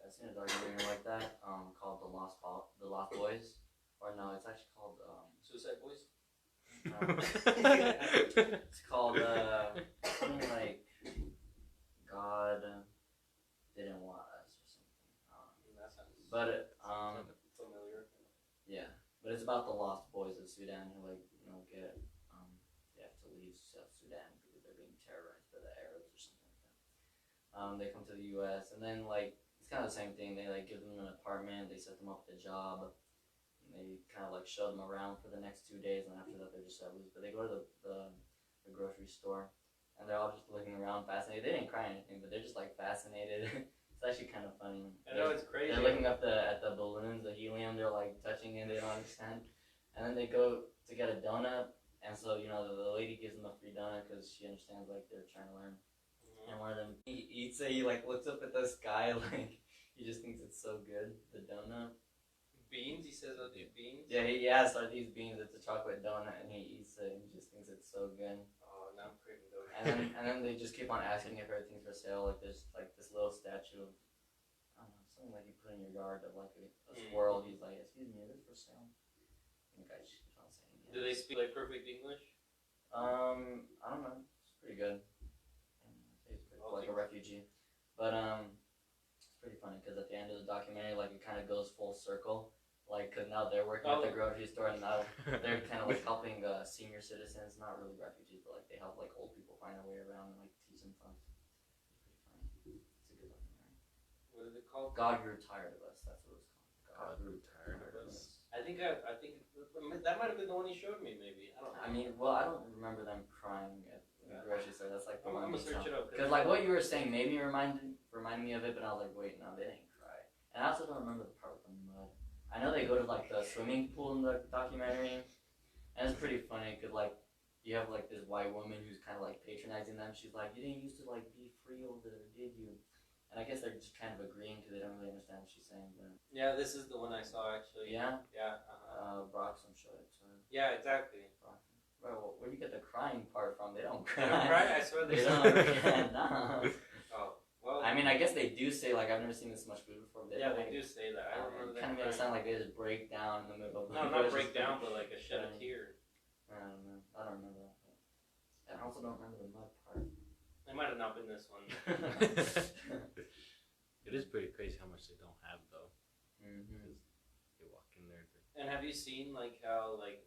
I've seen a documentary like that, called The Lost Boys. Or no, it's actually called Suicide Boys? It's called something like God Didn't Want Us or something. That sounds but familiar. Yeah, but it's about the lost boys of Sudan who they have to leave South Sudan because they're being terrorized by the Arabs or something like that. They come to the U.S. and then it's kind of the same thing. They give them an apartment, they set them up with a job, and they kind of show them around for the next 2 days, and after that they're just let loose. But they go to the grocery store, and they're all just looking around, fascinated. They didn't cry or anything, but they're just fascinated. It's actually kind of funny. I know, it's crazy. They're looking up at the balloons, the helium. They're touching it. They don't understand. And then they go to get a donut, and so the lady gives them a free donut because she understands they're trying to learn. Mm-hmm. And one of them he eats it. He looks up at the sky he just thinks it's so good. The donut. Beans? He says, are these beans? Yeah, he asks, are these beans? It's a chocolate donut, and he eats it. And he just thinks it's so good. Oh, now I'm craving donuts. And then they just keep on asking if everything's for sale. There's this little statue of, I don't know, something you put in your yard of a squirrel. He's like, excuse me, is this for sale? And the guy just keeps on saying yes. Do they speak perfect English? I don't know. It's pretty good. He's pretty cool, like a refugee. But it's pretty funny because at the end of the documentary, it kind of goes full circle. Because now they're working at the grocery store, and now they're kind of helping senior citizens, not really refugees, but they help old people find their way around and teach them fun. It's pretty funny. It's a good documentary. What is it called? God Grew Tired of Us. That's what it's called. God Grew Tired of Us. I think that might have been the one he showed me. Maybe I don't know. I mean, well, I don't remember them crying at the grocery store. That's like the I'm one. gonna search it up. Because like what you were saying made me reminded me of it, but I was like, wait, no, they didn't cry. And I also don't remember the part with the mud. I know they go to like the swimming pool in the documentary, and it's pretty funny because like you have like this white woman who's kind of like patronizing them. She's like, you didn't used to like be free over there, did you? And I guess they're just kind of agreeing because they don't really understand what she's saying. But Yeah, this is the one I saw actually. yeah, Yeah. Broxham showed it. So. Yeah, exactly. Bro, where do you get the crying part from? They don't They cry. don't cry? I swear they don't. No. Oh, well. I mean, I guess they do say like I've never seen this much food before. They Yeah, like, they do say that. I don't remember It that. kind of makes it sound like they just break down in the middle of the. No, not break down, but like a shed a tear. I don't know. I don't remember that. I also don't remember the mud part. It might have not been this one. It is pretty crazy how much they don't have though. Mm-hmm. You walk in there. And have you seen like how like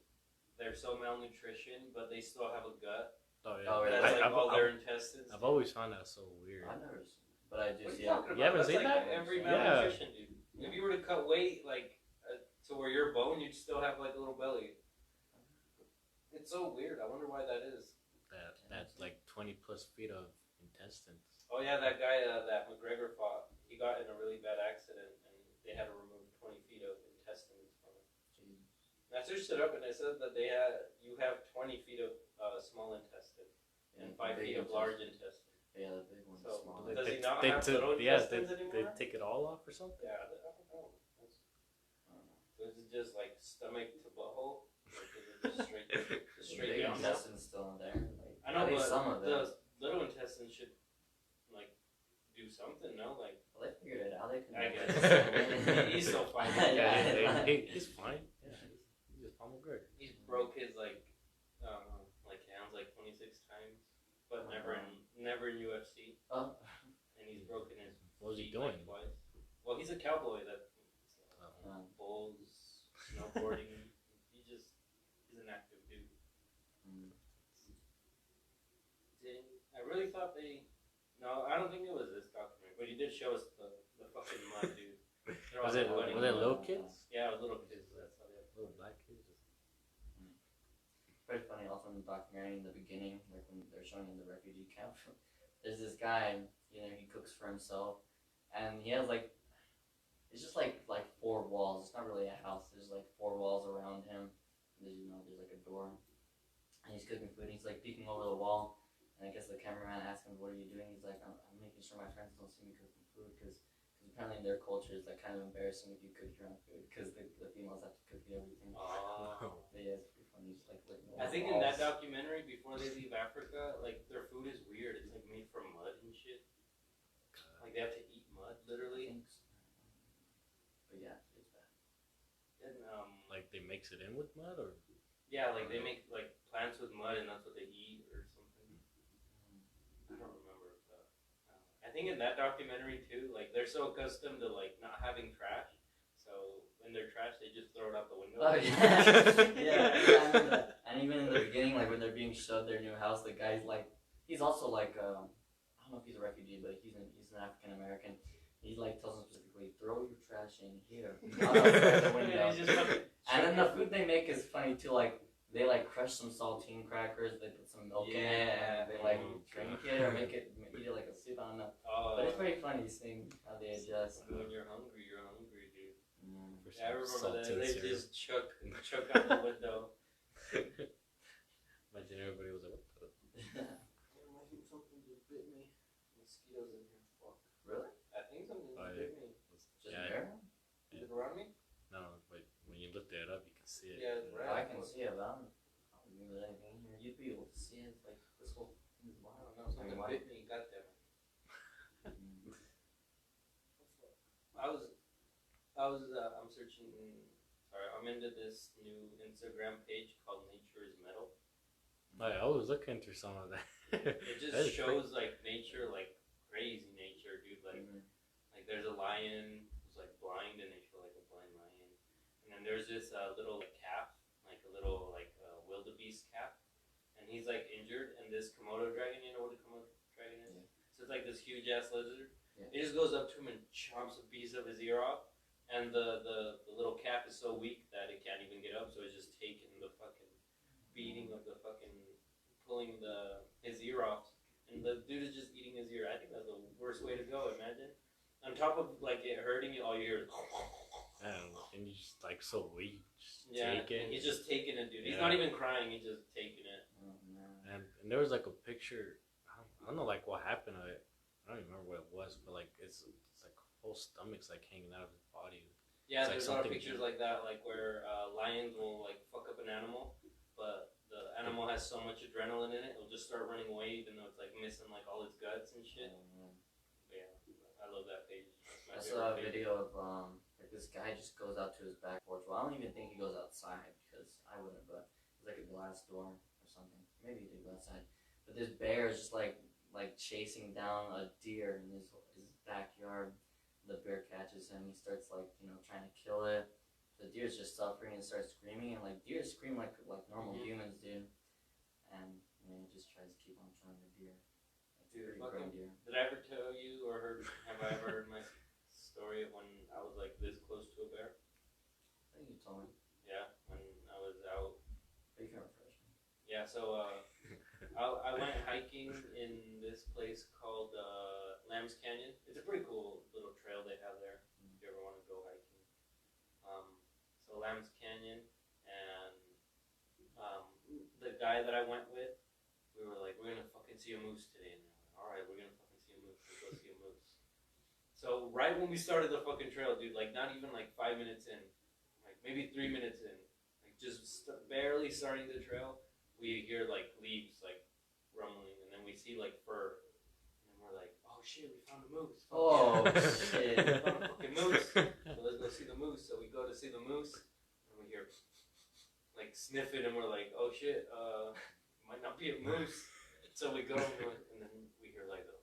they're so malnutrition, but they still have a gut? Oh yeah. Oh, yeah. That's like all their intestines. I've always found that so weird. I've never seen it, but I What just are you talking about? You haven't That's seen like that? every Yeah. malnutrition, dude. If you were to cut weight like to where you're bone, you'd still have like a little belly. It's so weird. I wonder why that is. That's like 20 plus feet of intestines. Oh yeah, that guy that McGregor fought, he got in a really bad accident and they had to remove 20 feet of intestines from him. Jeez. And I searched it up and it said that you have 20 feet of small intestine and 5 feet of large intestine. Yeah, the big one. So, Small. does he not have little intestines anymore? They take it all off or something? Yeah, I don't know. So is it just like stomach to butthole? Or is it just straight Big down? intestine's still in there. Like, I know, at least but some of the it. little intestine should like do something, no? Like Well, they figured it out. They I couldn't. guess he's so fine. Yeah. He's fine. Yeah, he's just Palmer Gregor. He's broke his like hands like 26 times, but never in UFC. Oh. And he's broken his. What was he feet, doing? Like, twice. Well, he's a cowboy that bulls, snowboarding. He's an active dude. Mm. I really thought No, I don't think it was this documentary, but he did show us the fucking mud, dude. Was it little kids? Yeah, it was little kids. That's how they. Little black kids. Very funny. Also in the documentary in the beginning, like when they're showing in the refugee camp, there's this guy. He cooks for himself, and he has like. It's just like 4 walls. It's not really a house. There's like 4 walls around him. There's like a door. And he's cooking food. And he's like peeking over the wall. And I guess the cameraman asked him, "What are you doing?" He's like, "I'm making sure my friends don't see me cooking food because apparently in their culture it's like kind of embarrassing if you cook your own food because the females have to cook everything." Oh. But yeah, it's pretty funny. Just like I think in that documentary, before they leave Africa, like their food is weird. It's like made from mud and shit. Like they have to eat mud, literally. But yeah, it's bad. And Like they mix it in with mud, or yeah, like they make like plants with mud, and that's what they eat or something. I don't remember. But, I think in that documentary too, like they're so accustomed to like not having trash, so when they're trash, they just throw it out the window. Oh yeah, yeah. I remember that. And even in the beginning, like when they're being showed their new house, the guy's like, he's also like, I don't know if he's a refugee, but he's an African American. He like tells them specifically, throw your trash in here, not outside the window. And then the food they make is funny too. Like they like crush some saltine crackers, they put some milk in it, and they like drink it or eat it like a soup. I don't know. But it's pretty funny seeing how they adjust. When you're hungry, dude. Mm. Yeah, I remember that. They Saltine just chuck out the window. imagine everybody was like, "What the?" Something just bit me. Mosquitoes in here. Fuck. Really? I think something just bit me. Just Yeah. there? Is it around me? No, but when you looked it up, you can see it. Yeah, it's right. I can see it, but I don't remember anything here. You'd be able to see it. Like this whole thing is I wild. don't know. Something bit me. Goddamn it. I'm searching. Sorry, I'm into this new Instagram page called Nature is Metal. I was looking through some of that. It just shows like nature, like crazy nature, dude. Like there's a lion who's like blind, and they show like a blind lion. And then there's this little like calf, like a little like wildebeest calf, and he's like injured. And this Komodo dragon, you know what a Komodo dragon is? Yeah. So it's like this huge ass lizard. Yeah. It just goes up to him and chomps a piece of his ear off. And the little calf is so weak that it can't even get up, so it's just taking the fucking beating of the fucking pulling his ear off, and the dude is just eating his ear. I think that's the worst way to go. Imagine, on top of like it hurting you, all you hear is. And you just like so weak. Yeah, take it. he's just taking it, dude. He's Yeah. not even crying. He's just taking it. Oh, no. And there was like a picture. I don't know like what happened to it. I don't even remember what it was, but like it's like whole stomach's like hanging out of his body. Yeah, It's like there's a lot of something pictures deep. like that, like where lions will like fuck up an animal, but the animal has so much adrenaline in it, it'll just start running away, even though it's like missing like all its guts and shit. Oh, man. But yeah, I love that page. I That's my saw a favorite page. video of like this guy just goes out to his back porch. Well, I don't even think he goes outside because I wouldn't, but it's like a glass door or something. Maybe he did go outside. But this bear is just like chasing down a deer in his backyard. The bear catches him. He starts like trying to kill it. The deer's just suffering and starts screaming, and like deer scream like normal humans do. And he just tries to keep on killing the deer. Like, Dude, pretty grown deer. Did I ever tell you have I ever heard my story of when I was like this close to a bear? I think you told me. Yeah, when I was out. But you can refresh me. Yeah, so I went hiking in this place called Lambs Canyon. It's a pretty cool little trail they have there if you ever want to go hiking. So Lambs Canyon, and the guy that I went with, we were like, we're gonna fucking see a moose today. And they're like, all right, we're gonna fucking see a moose. Let's go see a moose. So right when we started the fucking trail, dude, like not even like 5 minutes in, like maybe 3 minutes in, like just barely starting the trail, we hear like leaves like rumbling, and then we see like fur, and we're like, oh shit, we found a moose. Fuck Oh yeah. shit. We found a fucking moose. So let's go see the moose. So we go to see the moose, and we hear like sniffing, and we're like, oh shit, might not be a moose. So we go, and then we hear like a,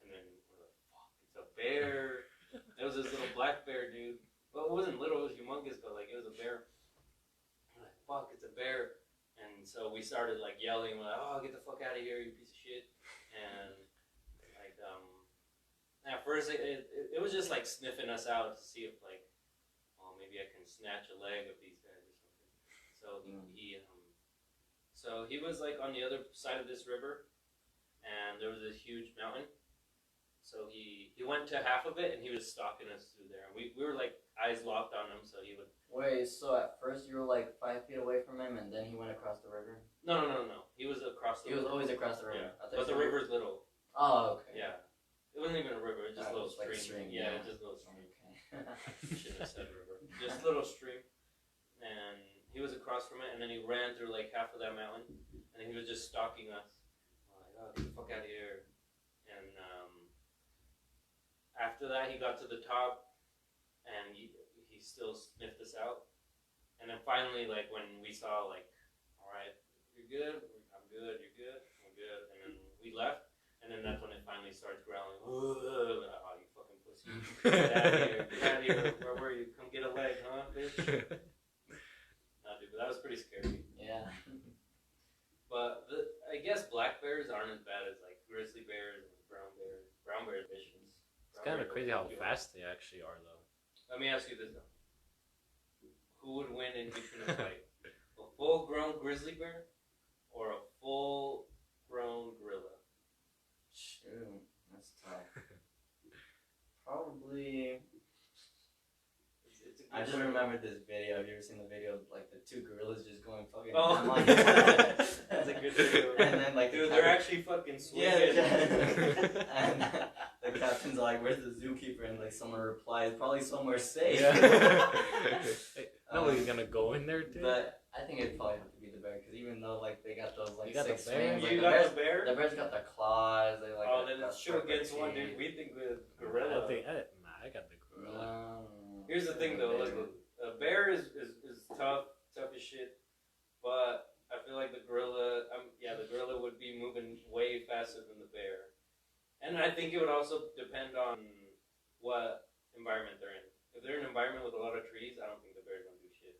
and then we're like, fuck, it's a bear. It was this little black bear, dude. Well, it wasn't little, it was humongous, but like it was a bear. We're like, fuck, it's a bear. And so we started like yelling, we're like, oh, get the fuck out of here, you piece of shit. And like, at first it was just like sniffing us out to see if like, oh, maybe I can snatch a leg of these guys or something. So he was like on the other side of this river, and there was this huge mountain. So he went to half of it, and he was stalking us through there. We were like eyes locked on him, so he would. Wait, so at first you were like 5 feet away from him, and then he went across the river? No. He was across the He was river. always across the river. Yeah, I thought but you the said- river's little. Oh, okay. Yeah, it wasn't even a river. It was just a little It's like stream. stream. Yeah, it's just a little stream. Okay. Shouldn't have said river. Just a little stream, and he was across from it, and then he ran through like half of that mountain, and he was just stalking us. I'm like, oh, get the fuck out of here! And after that, he got to the top, and he still sniffed us out. And then finally, like when we saw, like, all right, you're good, I'm good, you're good, I'm good, and then we left. And then that's when it finally starts growling. Oh, you fucking pussy! Get out of here! Get out of here! Where were you? Come get a leg, huh, bitch? No, dude, but that was pretty scary. Yeah. But I guess black bears aren't as bad as like grizzly bears and brown bears. Brown bears vicious. It's kind of crazy how fast they actually are, though. Let me ask you this though: who would win in between a fight? A full-grown grizzly bear or a full-grown gorilla? Shoot, that's tough. Probably. It's a good I just one. remembered this video. Have you ever seen the video of like the two gorillas just going fucking Oh. ham on each That's a good video. And then like Dude, the they're captain- actually fucking swinging. Yeah, and the captain's like, "Where's the zookeeper?" And like someone replies, "Probably somewhere safe." Hey, nobody's gonna go in there, dude. But I think it'd probably have to be the bear because even though like they got those like You got 6 the bear? swings, like, You the got the bear? bears got the claws. They like. Oh, then got it's 2 sharper against 1, teeth. dude. We think with gorilla. I got the gorilla. Here's the thing though, look, a bear is tough as shit, but I feel like the gorilla, the gorilla would be moving way faster than the bear. And I think it would also depend on what environment they're in. If they're in an environment with a lot of trees, I don't think the bear's gonna do shit.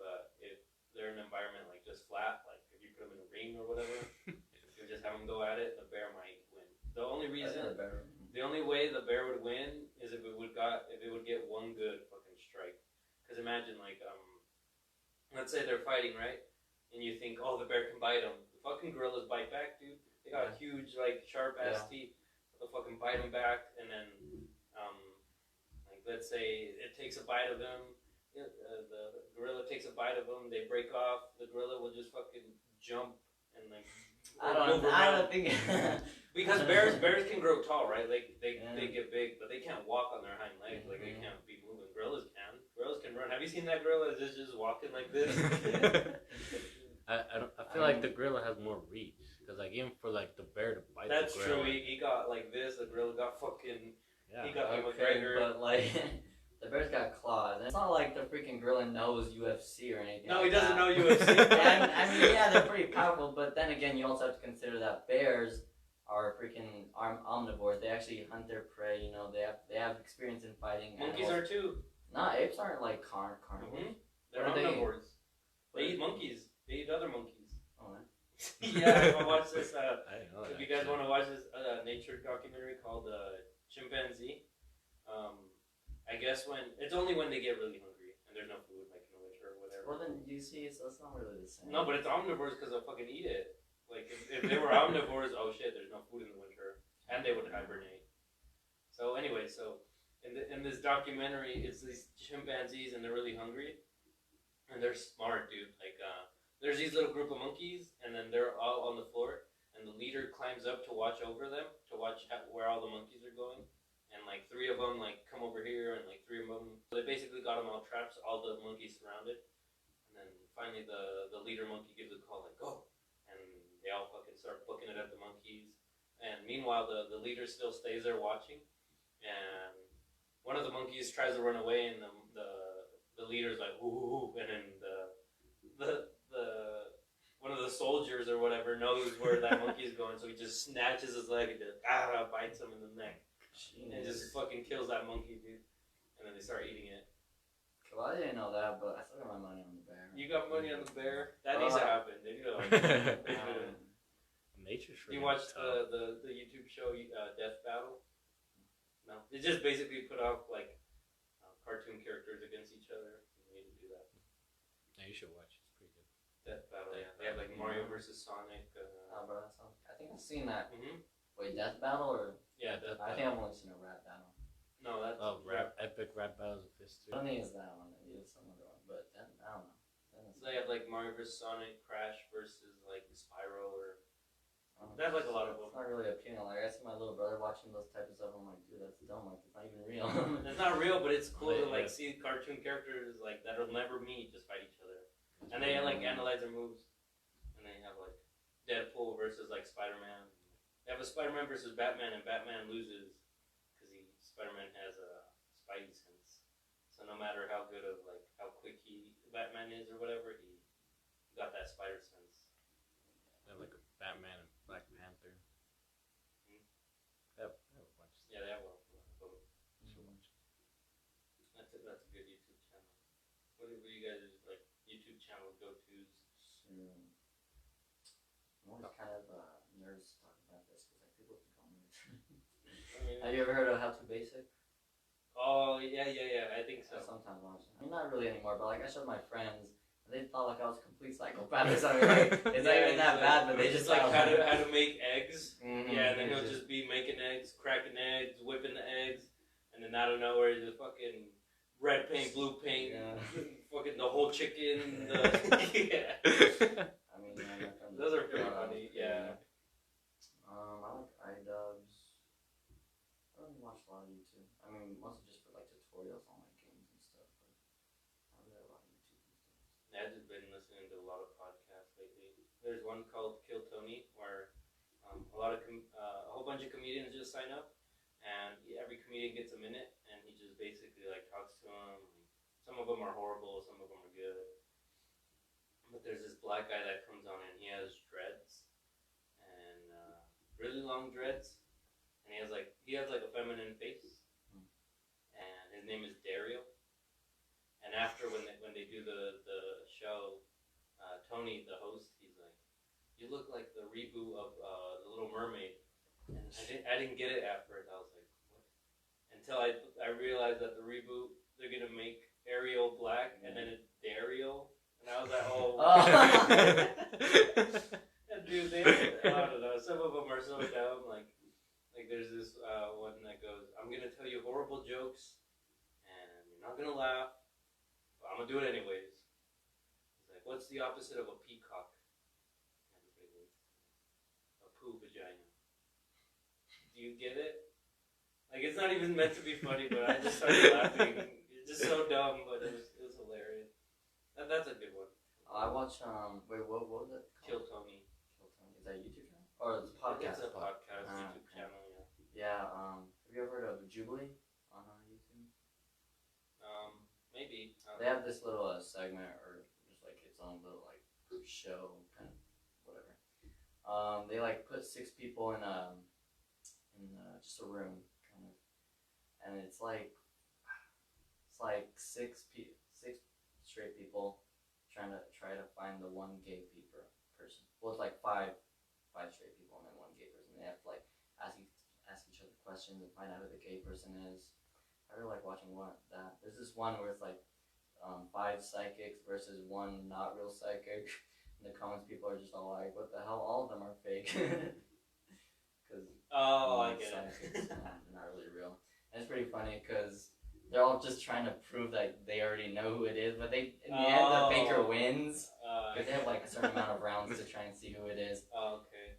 But if they're in an environment like just flat, like if you put them in a ring or whatever, you just have them go at it, the bear might win. The only reason, the only way the bear would win is if it would get one good fucking strike. Because imagine like let's say they're fighting, right? And you think, oh, the bear can bite them. The fucking gorillas bite back, dude. They got huge, like, sharp ass teeth. They'll fucking bite them back, and then, like, let's say it takes a bite of them. The gorilla takes a bite of them. They break off. The gorilla will just fucking jump and like. I don't think. Because bears can grow tall, right? Like they get big, but they can't walk on their hind legs. Like they can't be moving. Gorillas can. Gorillas can run. Have you seen that gorilla just walking like this? I feel like the gorilla has more reach because like even for like the bear to bite. That's the gorilla, true. He got like this. The gorilla got fucking. Yeah. He got like okay, McGregor. but like. The bear's got claws, and it's not like the freaking gorilla knows UFC or anything. No, like he doesn't that. know UFC. I mean, yeah, they're pretty powerful, but then again, you also have to consider that bears are freaking omnivores. They actually hunt their prey. You know, they have experience in fighting. Monkeys animals. are too. Nah, apes aren't like carnivores. Mm-hmm. They're What do omnivores. They eat monkeys. They eat other monkeys. Oh, man. Yeah, I watched this. I didn't know that, If you guys want to watch this nature documentary called Chimpanzee, I guess it's only when they get really hungry and there's no food, like in the winter or whatever. Well, then you see, so it's not really the same. No, but it's omnivores because they'll fucking eat it. Like if they were omnivores, oh shit, there's no food in the winter, and they would hibernate. So anyway, in this documentary, it's these chimpanzees and they're really hungry, and they're smart, dude. Like there's these little group of monkeys, and then they're all on the floor, and the leader climbs up to watch over them, to watch where all the monkeys are going. And like 3 of them like come over here, and like 3 of them. So they basically got them all trapped. All the monkeys surrounded, and then finally the leader monkey gives a call like go, and they all fucking start booking it at the monkeys. And meanwhile the leader still stays there watching, and one of the monkeys tries to run away, and the leader's like ooh, and then the one of the soldiers or whatever knows where that monkey's going, so he just snatches his leg and just bites him in the neck. And just fucking kills that monkey, dude. And then they start eating it. Well, I didn't know that, but I still got my money on the bear. You got money on the bear? That needs to happen. They need to Nature's You watched the YouTube show Death Battle? No. They just basically put up like cartoon characters against each other. You need to do that. Yeah, you should watch it. It's pretty good. Death Battle, yeah. They have like Mario versus Sonic. Bro, that sounds. I think I've seen that. Mm-hmm. Wait, Death Battle or? Yeah, Death I Battle. think I've only seen a rap battle. No, that's epic rap battles of history. I don't think it's that one. Maybe it's some other one, but then, I don't know. They have like Mario vs Sonic, Crash versus like Spyro, or they have like a lot of them. It's not really appealing. Like I see my little brother watching those type of stuff. I'm like, dude, that's dumb. Like it's not even real. It's not real, but it's cool to like Yeah. see cartoon characters like that'll never meet just fight each other, and they like analyze their moves, and then you have like Deadpool versus like Spider-Man. They have a Spider-Man versus Batman, and Batman loses because Spider-Man has a spidey sense. So no matter how good of like how quick Batman is or whatever, he got that spider sense. They have like a Batman and Black Panther. Mm-hmm. They have a bunch of stuff. Yeah, they have one. You should watch it. That's a good YouTube channel. What are you guys like YouTube channel go-tos? I'm always kind of nervous to talk about this because like people think I'm weird. I mean, Have you ever heard of How to Basic? oh yeah, I think so. I sometimes watch it. I mean, not really anymore, but like I showed my friends, and they thought like I was a complete psychopath or something. Like, it's not even that bad, but they just like thought, how to make eggs. Mm-hmm. Yeah, and then he'll just be making eggs, cracking eggs, whipping the eggs, and then out of nowhere he's just fucking red paint, blue paint, fucking the whole chicken. Yeah. I mean, yeah, Those are pretty funny. Yeah. I like iDubbbz. I don't watch a lot of YouTube. I mean, mostly just for like tutorials on like games and stuff. But I really like a lot of YouTube these days. Yeah, I've just been listening to a lot of podcasts lately. There's one called Kill Tony where a whole bunch of comedians just sign up, and every comedian gets a minute, and he just basically like talks to them. Some of them are horrible, some of them are good. But there's this black guy that comes on, and he has dreads, and really long dreads, and he has like a feminine face, and his name is Dario. And after when they do the show, Tony, the host, he's like, "You look like the reboot of The Little Mermaid," and I didn't get it at first. I was like, "What?" Until I realized that the reboot they're gonna make Ariel black, and then it's Dario. And I was like, oh. Oh. Dude, they I don't know. Some of them are so dumb. Like there's this one that goes, "I'm gonna tell you horrible jokes, and you're not gonna laugh, but I'm gonna do it anyways." He's like, "What's the opposite of a peacock?" And everybody goes, "A poo vagina." Do you get it? Like, it's not even meant to be funny, but I just started laughing. It's just so dumb, but it was hilarious. That's a good one. I watched wait, what was it? Kill Tony. Kill Tony. Is that a YouTube channel? Or it's a podcast? It's a podcast Ah, YouTube channel, yeah. Yeah, have you ever heard of Jubilee on YouTube? Maybe. They have this little segment, or just like its own little like show, kind of whatever. They like put 6 people in just a room, kind of, and it's like 6 straight people try to find the one gay person. Well, it's like five straight people and then one gay person. They have to like ask each other questions and find out who the gay person is. I really like watching that. There's this one where it's like 5 psychics versus 1 not real psychic. In the comments, people are just all like, "What the hell? All of them are fake." Because I get psychics are not really real. And it's pretty funny because they're all just trying to prove that they already know who it is, but in the end, the faker wins because they have like a certain amount of rounds to try and see who it is. Okay.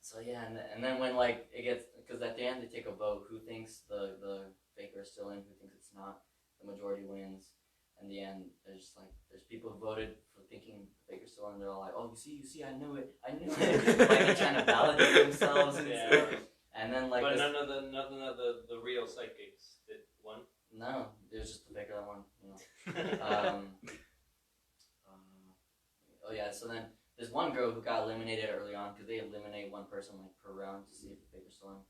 So yeah, and then when like it gets, because at the end they take a vote who thinks the faker is still in, who thinks it's not. The majority wins. In the end, there's people who voted for thinking the faker's still in. They're all like, "Oh, you see, I knew it. Like they're trying to validate themselves and stuff." And then like, but none of the real psychics did one. No, there's just the faker that won. You know. Oh yeah, so then there's one girl who got eliminated early on because they eliminate one person like per round to see if the faker's still in.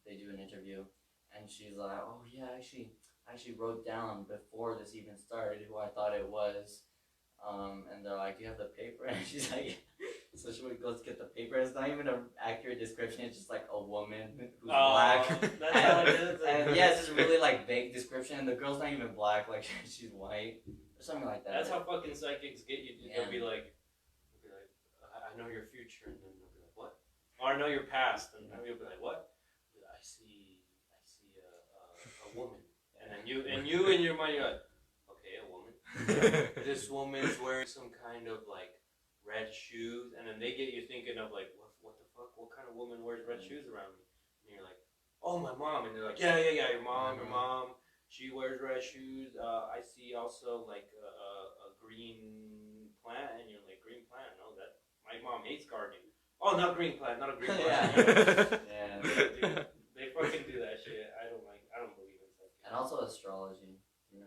They do an interview, and she's like, "Oh yeah, I actually wrote down before this even started who I thought it was." And they're like, "You have the paper?" And she's like, so she goes to get the paper. It's not even an accurate description. It's just like a woman who's black. That's how it is. And yeah, it's just really like vague description. And the girl's not even black. Like she's white or something like that. That's how fucking psychics get you. They'll be like, "I know your future," and then they'll be like, "What?" Or "I know your past," and you'll be like, "What?" I see a woman, and then you in your mind you're like, "Okay, a woman." This woman's wearing some kind of like red shoes, and then they get you thinking of like, what the fuck? What kind of woman wears red shoes around me? And you're like, "Oh, my mom," and they're like, yeah, your mom, she wears red shoes. I see also like a green plant, and you're like, "Green plant? No, that my mom hates gardening." "Oh, not green plant, not a green plant." Yeah. They fucking do that shit. I don't believe in psychics. And also astrology. You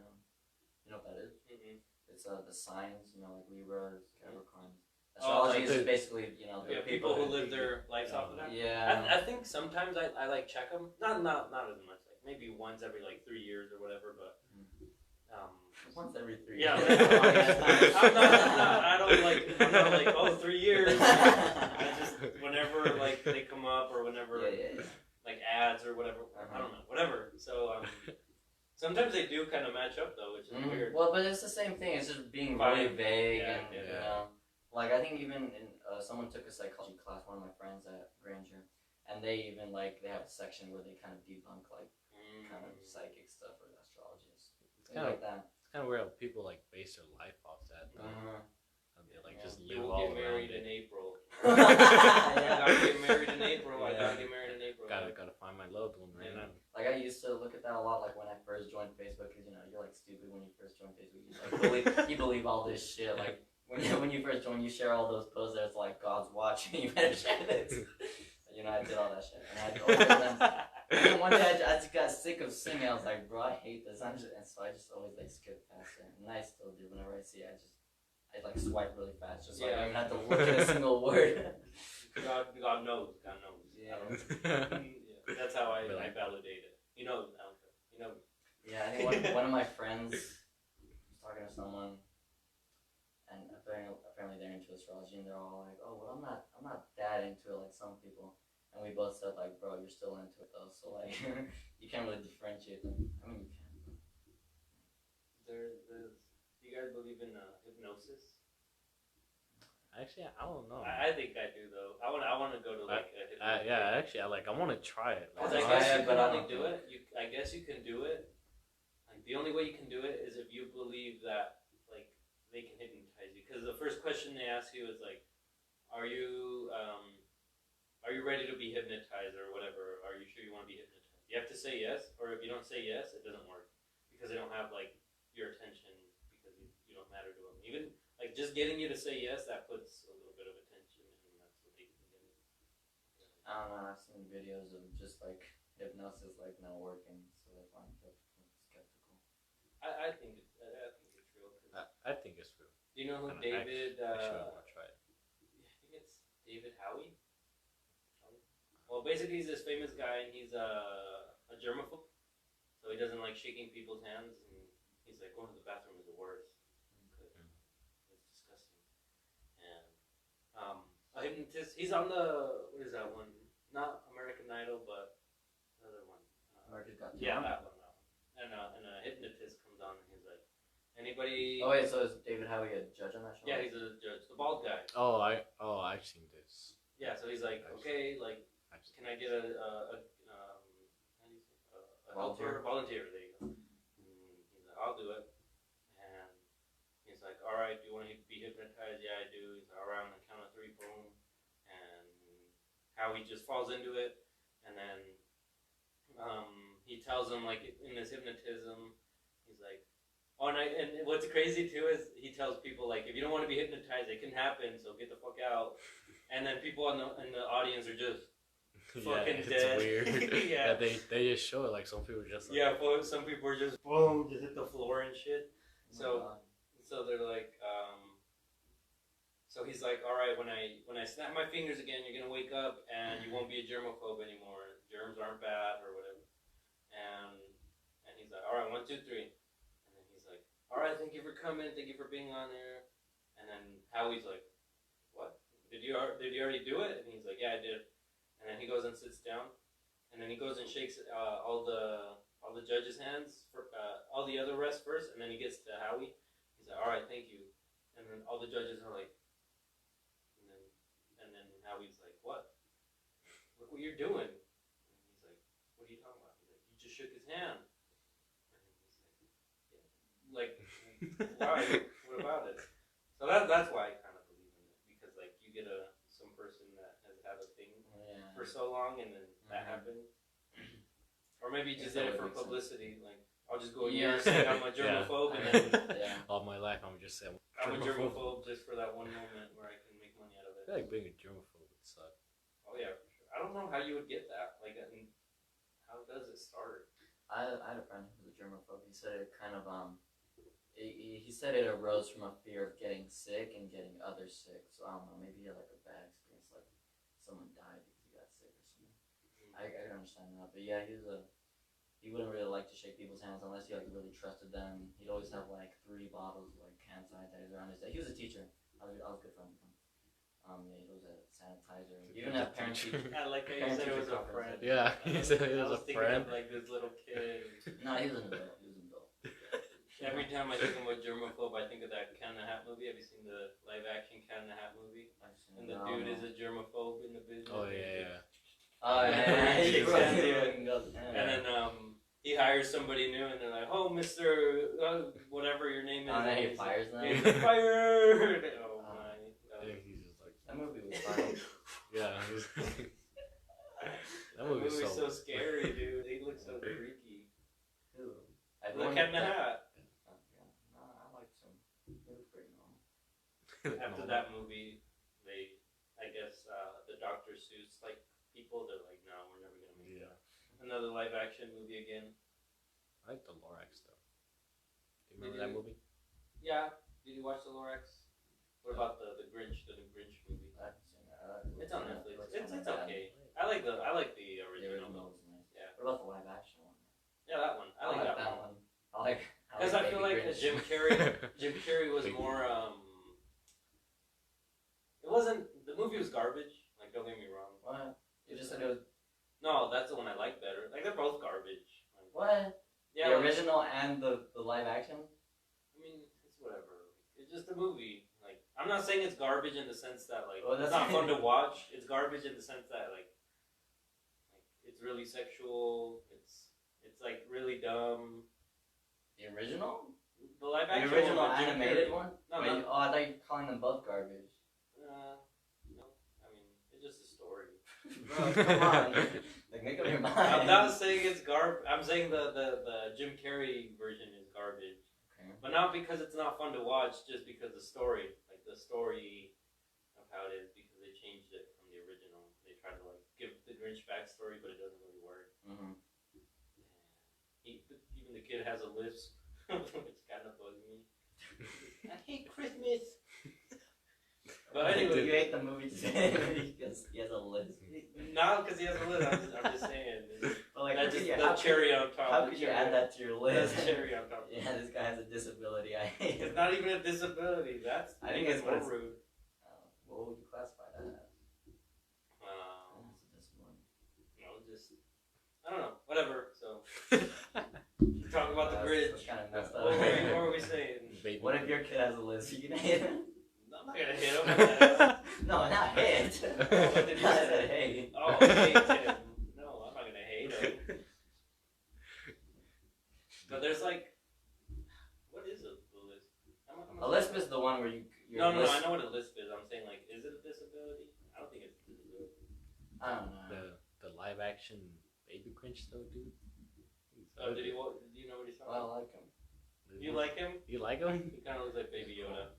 know what that is? Mm-hmm. It's the signs. Like Libra, Capricorn. Astrology is basically the people who live their lives off of that. Yeah. I think sometimes I like check them. Not as much. Like maybe once every like 3 years or whatever. But once every 3 yeah, years. I'm not like 3 years. I just whenever like they come up or whenever like ads or whatever. I don't know, whatever. So sometimes they do kind of match up though, which is weird. Well, but it's the same thing. It's just being really vague like I think even in someone took a psychology class, one of my friends at Granger, and they even they have a section where they kind of debunk kind of psychic stuff or astrology. It's kind of like that. It's kind of weird how people base their life off that. They just live You'll all get married around in it. April. Yeah. I gotta get married in April. I gotta get married in April. Gotta find my loved one, right? Like I used to look at that a lot, like when I first joined Facebook, because you're like stupid when you first join Facebook. You believe all this shit. Like when you first join, you share all those posts that's like God's watching. You better share this. I did all that shit, and then one day I just got sick of seeing it. I was like, "Bro, I hate this." And so I just always skip past it, and I still do whenever I see it. I swipe really fast, just so I don't even have to look at a single word. God knows. Yeah. That's how I validate it. Yeah, I think one of my friends was talking to someone, and apparently they're into astrology, and they're all like, "Oh, well, I'm not that into it like some people." And we both said like, "Bro, you're still into it though, so you can't really differentiate them." I mean, you can. Do you guys believe in hypnosis? I Actually, I don't know. I think I do though. I want to go to like a hypnotist. Yeah, actually, I want to try it. Because I'll I guess try you it, can but I only don't do think- it. I guess you can do it. Like the only way you can do it is if you believe that like they can hypnotize you. Because the first question they ask you is like, are you ready to be hypnotized or whatever? Are you sure you want to be hypnotized? You have to say yes, or if you don't say yes, it doesn't work because they don't have like your attention because you don't matter to them. Even like just getting you to say yes, that puts a little bit of attention, and that's what they can get. I don't know. I've seen videos of just like hypnosis like not working, so that's why I'm skeptical. I think it's real. I think it's real. Do you know who And David? Actually, I want to try it. I think it's David Howie. Well, basically, he's this famous guy, and he's a germaphobe. So he doesn't like shaking people's hands, and he's like, going to the bathroom is the worst. It's disgusting. And a hypnotist. He's on the what is that one? Not American Idol, but another one. America's Got Yeah, Talent? that one. And a hypnotist comes on, and he's like, anybody? Oh wait, so is David Howie a judge on that show? Yeah, he's a judge, the bald guy. I've seen this. Yeah, so he's like, okay, like, can I get a helper? Volunteer, there you go. And he's like, I'll do it. And he's like, all right, do you want to be hypnotized? Yeah, I do. He's like, all right, on the count of 3, boom. And Howie just falls into it. And then he tells him, like, in this hypnotism, he's like, oh, and what's crazy, too, is he tells people, like, if you don't want to be hypnotized, it can happen, so get the fuck out. And then people in the audience are just fucking it's dead. weird. Yeah. They just show it, like, some people just like, Yeah, some people are just, boom, just hit the floor and shit. Oh So they're like, so he's like, all right, when I snap my fingers again, you're gonna wake up and you won't be a germaphobe anymore. Germs aren't bad or whatever. And he's like, all right, 1, 2, 3. And then he's like, all right, thank you for coming, thank you for being on there. And then Howie's like, what? Did you already do it? And he's like, yeah, I did. And then he goes and sits down, and then he goes and shakes all the judges' hands for all the other refs first, and then he gets to Howie. He's like, all right, thank you. And then all the judges are like, and then Howie's like, what? Look what you're doing. And he's like, what are you talking about? He's like, you just shook his hand. And he's like, yeah. Like, why? What about it? So that's why I kind of believe in it, because like you get some person that has had a thing for so long, and then that happened. Or maybe you just did it for publicity. Like, I'll just go a year saying I'm a germaphobe, and then all my life I'm just saying I'm a germaphobe just for that one moment where I can make money out of I it. feel like being a germaphobe would suck. Oh yeah, for sure. I don't know how you would get that. Like, I mean, how does it start? I had a friend who was a germaphobe. He said it kind of he said it arose from a fear of getting sick and getting others sick. So I don't know, maybe he had like a bad experience, like someone died because he got sick or something. I can understand that, but yeah, he wouldn't really like to shake people's hands unless he like really trusted them. He'd always have like 3 bottles of like hand sanitizer on his desk. He was a teacher. I was good friends with him. Yeah, he was a sanitizer. Even at parent teacher. I like how you said it was a friend. Yeah, he said he was a friend. Of, like this little kid. No, he was an adult. Every time I think about germaphobe, I think of that Cat in the Hat movie. Have you seen the live-action Cat in the Hat movie? And the dude is a germaphobe in the business. Oh yeah. Oh yeah. And then he hires somebody new, and they're like, "Oh, Mister, whatever your name is." And then he fires them. He's fired. Oh my. He's just like That movie was fun. yeah. That movie was so scary, dude. He looked so freaky. Who? The Cat in the Hat. I liked him. He was pretty normal. After that movie, I guess, the Dr. Seuss people, they're like, no, we're never gonna make another live action movie again. I like the Lorax though. Do you remember that movie? Yeah. Did you watch the Lorax? What about the Grinch, the new Grinch movie? I haven't seen that. It's on Netflix. It's okay. I like the original. The original was nice. Yeah. What about the live action one? Yeah, that one. I like that one. Because I feel like Jim Carrey was more. It wasn't. The movie was garbage. Like, don't get me wrong. What? You just said it was. No, that's the one I like better. Like, they're both garbage. Like, What? yeah. The original and the live action? I mean, it's whatever. It's just a movie. Like, I'm not saying it's garbage in the sense that like Well, it's not fun to watch. It's garbage in the sense that like it's really sexual. It's like really dumb. The original? The live The action original one with Jim animated Carrey. one? No, Wait, not, oh, I thought you were calling them both garbage. no. I mean, it's just a story. Bro, come on. Like, make up your mind. I'm not saying it's garbage. I'm saying the Jim Carrey version is garbage. Okay. But not because it's not fun to watch, just because the story, like the story of how it is, because they changed it from the original. They try to like give the Grinch backstory, but it doesn't really work. Mm-hmm. Even the kid has a lisp, which kind of bugs me. I hate Christmas. But anyway, you hate the movie because he has a list. not because he has a lisp. I'm just saying. But like, That's just the the cherry on top. How could you add that to your list? That's cherry on top. Yeah, this guy has a disability. I hate It's it. not even a disability. That's I think it's more what it's- rude. What would you classify that as? It's just I don't know. Whatever. So talk about the bridge. Kind of messed up. What were we saying? Baby. What if your kid has a list? You can hate him. I'm not gonna hit him. No, not hit. What did you I say? said hate. Oh, hate him. No, I'm not gonna hate him. But there's like, what is the list? A lisp is the one where you. No, I know what a lisp is. I'm saying like, is it a disability? I don't think it's a disability. I don't know. The live action Baby Grinch though, dude. Oh, do you know what he's talking Well, I about? like him. You like him? You like him? He kind of looks like Baby Yoda.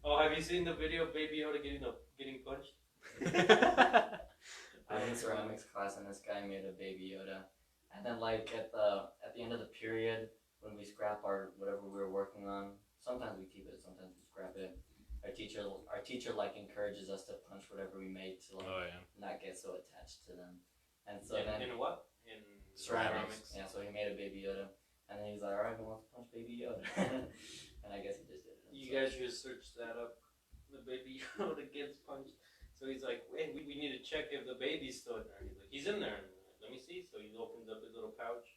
Oh, have you seen the video of Baby Yoda getting punched? I was in ceramics class and this guy made a Baby Yoda, and then like at the end of the period when we scrap our whatever we were working on, sometimes we keep it, sometimes we scrap it. Our teacher like encourages us to punch whatever we made to like not get so attached to them, and so in what? In ceramics. Yeah, so he made a Baby Yoda, and then he's like, all right, who wants to punch Baby Yoda? And I guess he just did it. You guys should search that up. The Baby Yoda gets punched. So he's like, wait, we need to check if the baby's still in there. He's like, he's in there. Let me see. So he opens up his little pouch,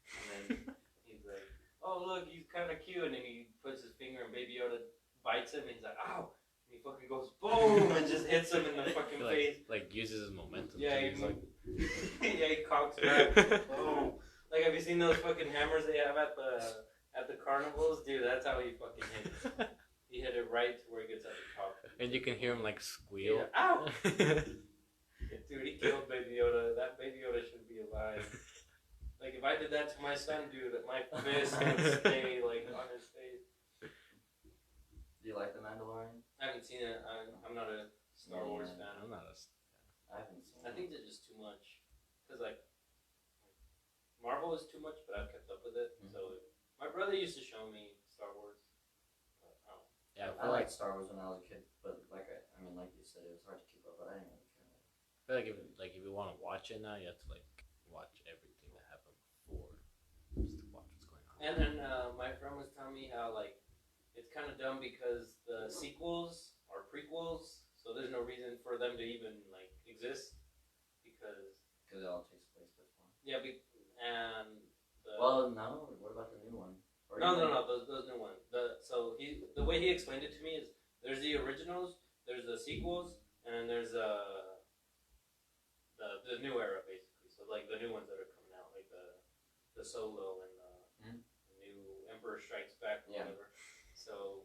and then he's like, oh look, he's kind of cute. And then he puts his finger, and Baby Yoda bites him, and he's like, ow. And he fucking goes boom and just hits him in the fucking face. Like uses his momentum. Yeah, he's like, yeah, he cocks back. Boom. Like, have you seen those fucking hammers they have at the carnivals? Dude, that's how he fucking hits. He hit it right to where he gets at the top. and you can hear him like squeal. Yeah. Ow! Dude, he killed Baby Yoda. That Baby Yoda shouldn't be alive. Like, if I did that to my son, dude, my fist would stay, like, on his face. Do you like The Mandalorian? I haven't seen it. I'm not a Star Wars fan. I'm not a. I haven't seen I it. think they're just too much. Because, like, Marvel is too much, but I've kept up with it. Mm-hmm. So, my brother used to show me Star Wars. But, Yeah, I liked Star Wars when I was a kid, but like I mean, like you said, it was hard to keep up. But I didn't really care. I feel like if you want to watch it now, you have to like watch everything that happened before just to watch what's going on. And then my friend was telling me how like it's kind of dumb because the sequels are prequels, so there's no reason for them to even like exist because Because it all takes place before. yeah, and Well, no. What about the new one? Or no, even- those new ones. The way he explained it to me is there's the originals, there's the sequels, and then there's the new era basically. So like the new ones that are coming out, like the Solo and the new Emperor Strikes Back or Yeah. whatever. So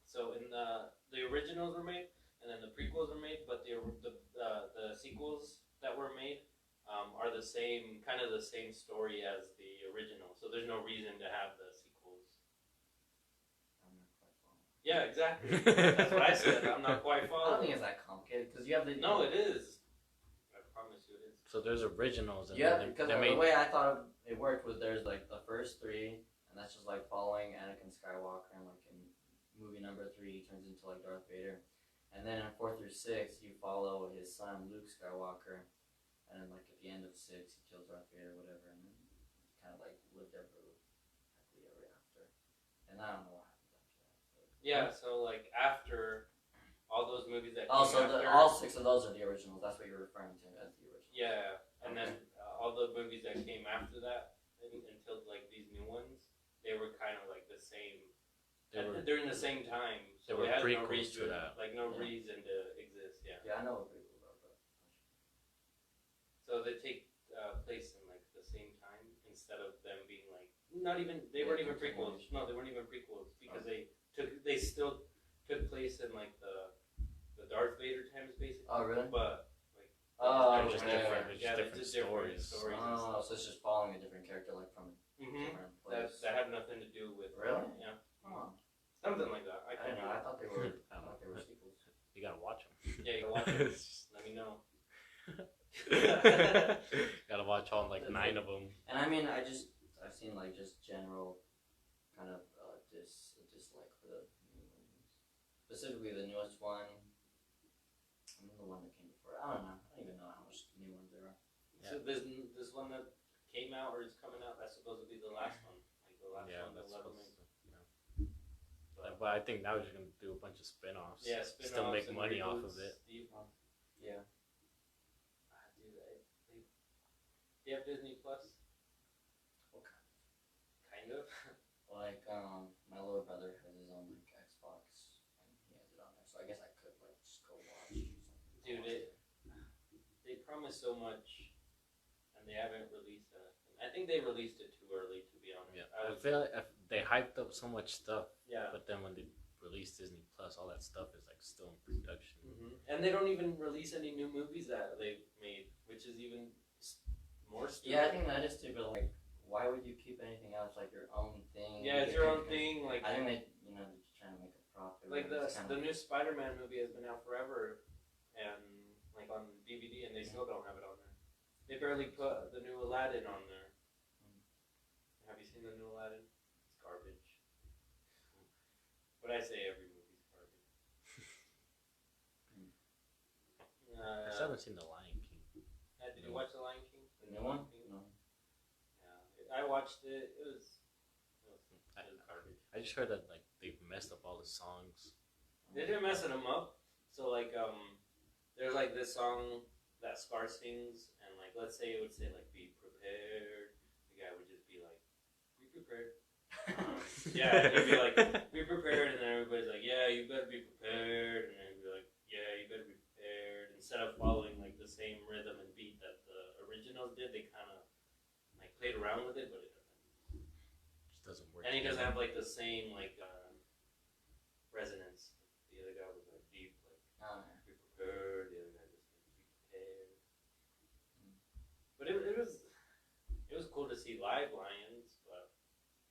so in the originals were made, and then the prequels were made, but the sequels that were made are the same kind of the same story as the original. So there's no reason to have the sequels. I'm not quite following. Yeah, exactly. That's what I said. I'm not quite I don't following. think it's that complicated because you have the No, it is. I promise you it is. So there's originals and Yeah, then because they the made way I thought it worked was there's like the first three, and that's just like following Anakin Skywalker, and like in movie number 3 he turns into like Darth Vader, and then in 4 through 6 you follow his son Luke Skywalker, and then like at the end of 6 he kills Darth Vader or whatever, and then kind of like lived happily ever after, and I don't know what happens after that. But... Yeah, so like after all those movies that Oh, came so after, all 6 of those are the originals. That's what you're referring to as the originals. yeah, and then all the movies that came after that until like these new ones, they were kind of like the same during the same time. They So were it has no prequels reason, to that. like no reason to exist. Yeah. Yeah, I know what people about that. So they take place in like the same time instead of them being like not even they weren't even prequels. No, they weren't even prequels because they still took place in like the Darth Vader times basically. Oh really? But like just different. Just different stories. Oh, so it's just following a different character, like from different place. that had nothing to do with Really? Yeah. Oh. Something like that. I don't know. I thought they were. I thought they were sequels. You gotta watch them. Yeah, you can watch it. Let me know. Gotta watch all like 9 of them. And I mean, I've seen like just general kind of dislike for the new movies, specifically the newest one. I mean, the one that came before. I don't know. I don't even know how much new ones there are. Yeah. So this one that came out or is coming out, that's supposed to be the last one. Like the last one that Level made. But I think now they're gonna do a bunch of spin-offs. Yeah, spin-offs. Still make money off of it. Yeah. Do you have Disney Plus? What Kind of. Like, my little brother has his own like Xbox, and he has it on there. So I guess I could like just go watch or something. Dude, they promise so much, and they haven't released anything. I think they released it too early, to be honest. Yeah, I feel like they hyped up so much stuff. Yeah. But then when they released Disney Plus, all that stuff is like still in production. And they don't even release any new movies that they've made, which is even more stupid. Yeah, I think that is stupid. Like, why would you keep anything else like your own thing? Yeah, it's your own thing. Like I think they're just trying to make a profit. Like the new Spider-Man movie has been out forever, and like on DVD, and they still don't have it on there. They barely put the new Aladdin on there. Have you seen the new Aladdin? It's garbage. But I say every movie's garbage. I still haven't seen The Lion King. Did you watch The Lion King? The new one? No. Yeah, I watched it. It was garbage. I just heard that like they've messed up all the songs. They didn't mess them up. So like there's like this song that Scar sings, and like let's say it would say like "Be prepared." The guy would just be like, "Be prepared." Yeah, he'd be like, "Be prepared," and then everybody's like, "Yeah, you better be prepared," and then he'd be like, "Yeah, you better be prepared." Instead of following like the same rhythm and beat that the originals did, they kind of like played around with it, but it doesn't work. And he doesn't have like the same like resonance. The other guy was like deep, like be prepared. The other guy just like be prepared. But it was cool to see live lions, but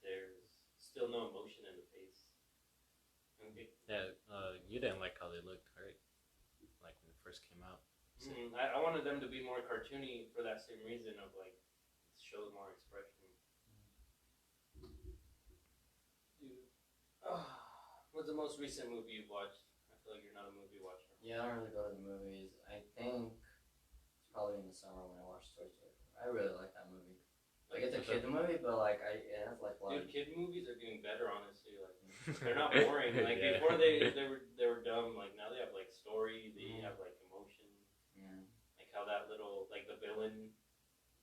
there's still no emotion in the face. Okay. Yeah, you didn't like how they looked, right? Like when it first came out. I wanted them to be more cartoony for that same reason of like show more expression. Dude, what's the most recent movie you've watched? I feel like you're not a movie watcher. Yeah, I don't really go to the movies. I think it's probably in the summer when I watched Toy Story. I really like that movie. Like it's a kid movie, but like it has like a lot. Dude, kid movies are getting better, honestly. Like they're not boring. Like before they were dumb. Like now they have like story. They have like emotion. Yeah. Like how that little like the villain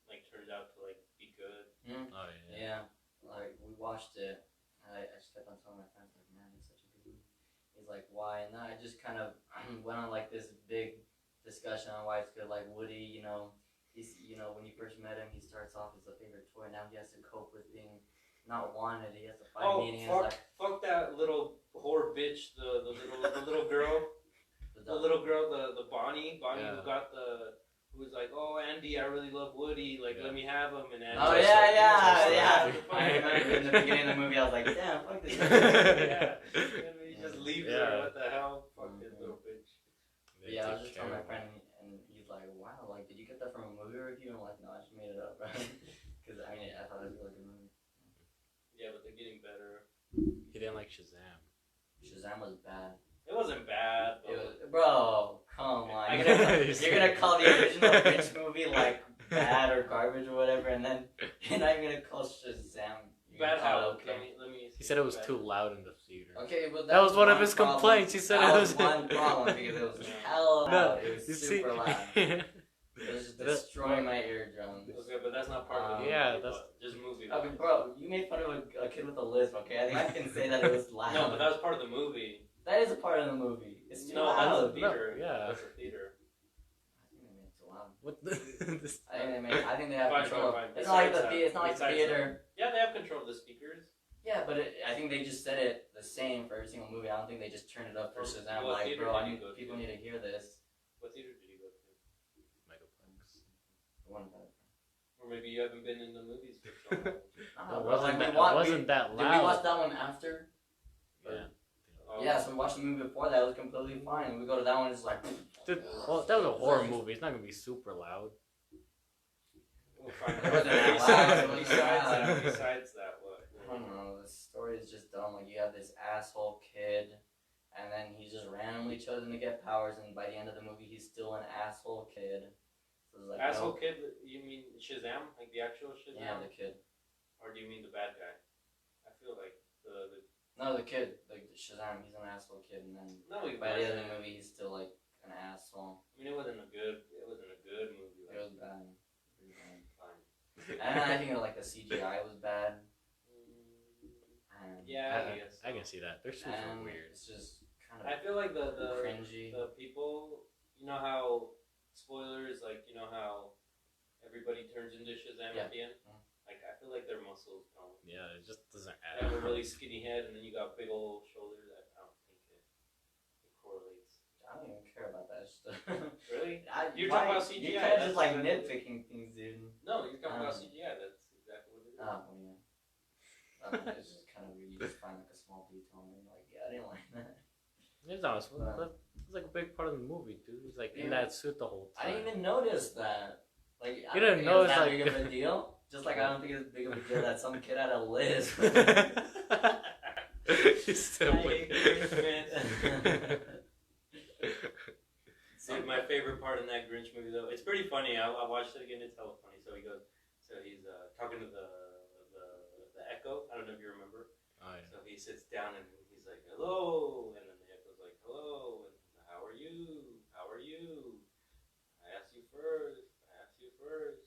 like turned out to like be good. Oh yeah. Yeah. Like we watched it. I just kept on telling my friends like, man, it's such a good movie. He's like, why? And then I just kind of went on like this big discussion on why it's good. Like Woody, he's when you first met him, he starts off as a favorite toy. Now he has to cope with being not wanted. He has to fight meaning. Fuck that little whore bitch. The little girl. The little girl, the Bonnie yeah. who was like, oh Andy, I really love Woody. Like let me have him. And Andy yeah. I remember in the beginning of the movie, I was like, damn, fuck this. Yeah. And he just leaves her. What the hell? Fuck this little bitch. Yeah, I was just telling my friend, and he's like, wow, like, did you get that from a movie review? I'm like, no, I just made it up, right? Because I thought it was a really good movie. Yeah, but they're getting better. He didn't like Shazam. Shazam was bad. It wasn't bad. It was, bro, come on. You're gonna call the original Grinch movie like bad or garbage or whatever, and then you're not even gonna call Shazam. Bad how? Okay. Let me He said it was too loud in the theater. Okay, but that was one of his complaints. He said that it was one problem because it was hell loud. It was super loud. It It was just just destroying my eardrums. Okay, but that's not part of the movie. Yeah, that's just movie. I mean, bro, you made fun of a kid with a lisp, okay? I think I can say that it was loud. No, but that was part of the movie. That is a part of the movie. It's too No, loud. that's the theater. No, yeah. That's the theater. I think they made it too loud. what the? I think they have Fine, control. fine. It's not like Besides that- it's not like the besides theater. Yeah, they have control of the speakers. Yeah, but I think they just said it the same for every single movie. I don't think they just turned it up for Shazam. What Like, theater bro, did you go to? people need to hear this. What theater did you go to? Megaplex. One better. Or maybe you haven't been in the movies for so long. It wasn't that Did we loud. watch that one after? Yeah. Oh. Yeah, so we watched the movie before that. It was completely fine. And we go to that one, it's like. Dude, well, that was a horror movie. It's not gonna be super loud. We'll find It wasn't that loud. Besides that, what? I don't know. The story is just dumb. Like, you have this asshole kid, and then he's just randomly chosen to get powers, and by the end of the movie, he's still an asshole kid. So it's like, Asshole kid? You mean Shazam? Like the actual Shazam? Yeah, the kid. Or do you mean the bad guy? I feel like the No, the kid. Like, Shazam, he's an asshole kid, and then no, he by the end of wasn't. the movie, he's still, like, an asshole. I mean, it wasn't a good movie. It was bad. Pretty bad. Fine. And I think, like, the CGI was bad. And Yeah, I guess. I can see that. They're super and weird. it's just kind of I feel like the cringy. the people, you know how spoilers, like you know how everybody turns into Shazam Yeah. at the end. Like I feel like their muscles don't. Yeah, it just doesn't They add have a up. really skinny head, and then you got big old shoulders. I don't think it correlates. I don't even care about that stuff. Really? You're talking about CGI, You're kind of that's just like exactly- nitpicking things, dude. No, you're talking about Um, CGI. That's exactly what it is. Oh, yeah. It's just kind of weird. You just find like a small detail and you're like, yeah, I didn't like that. It's not. It's like a big part of the movie, dude. He's like in Yeah. that suit the whole I time. didn't even notice that. Like, I You don't didn't think know it was it's that like- big of a deal. Just like I don't think it's big of a deal that some kid had a lisp. He's still I hate Christmas. Dude, my favorite part in that Grinch movie, though, it's pretty funny. I watched it again. It's hella funny. So he's talking to the Echo. I don't know if you remember. Oh, yeah. So he sits down and he's like, "Hello," and then the Echo's like, "Hello," and "How are you? How are you? I asked you first. And he's like,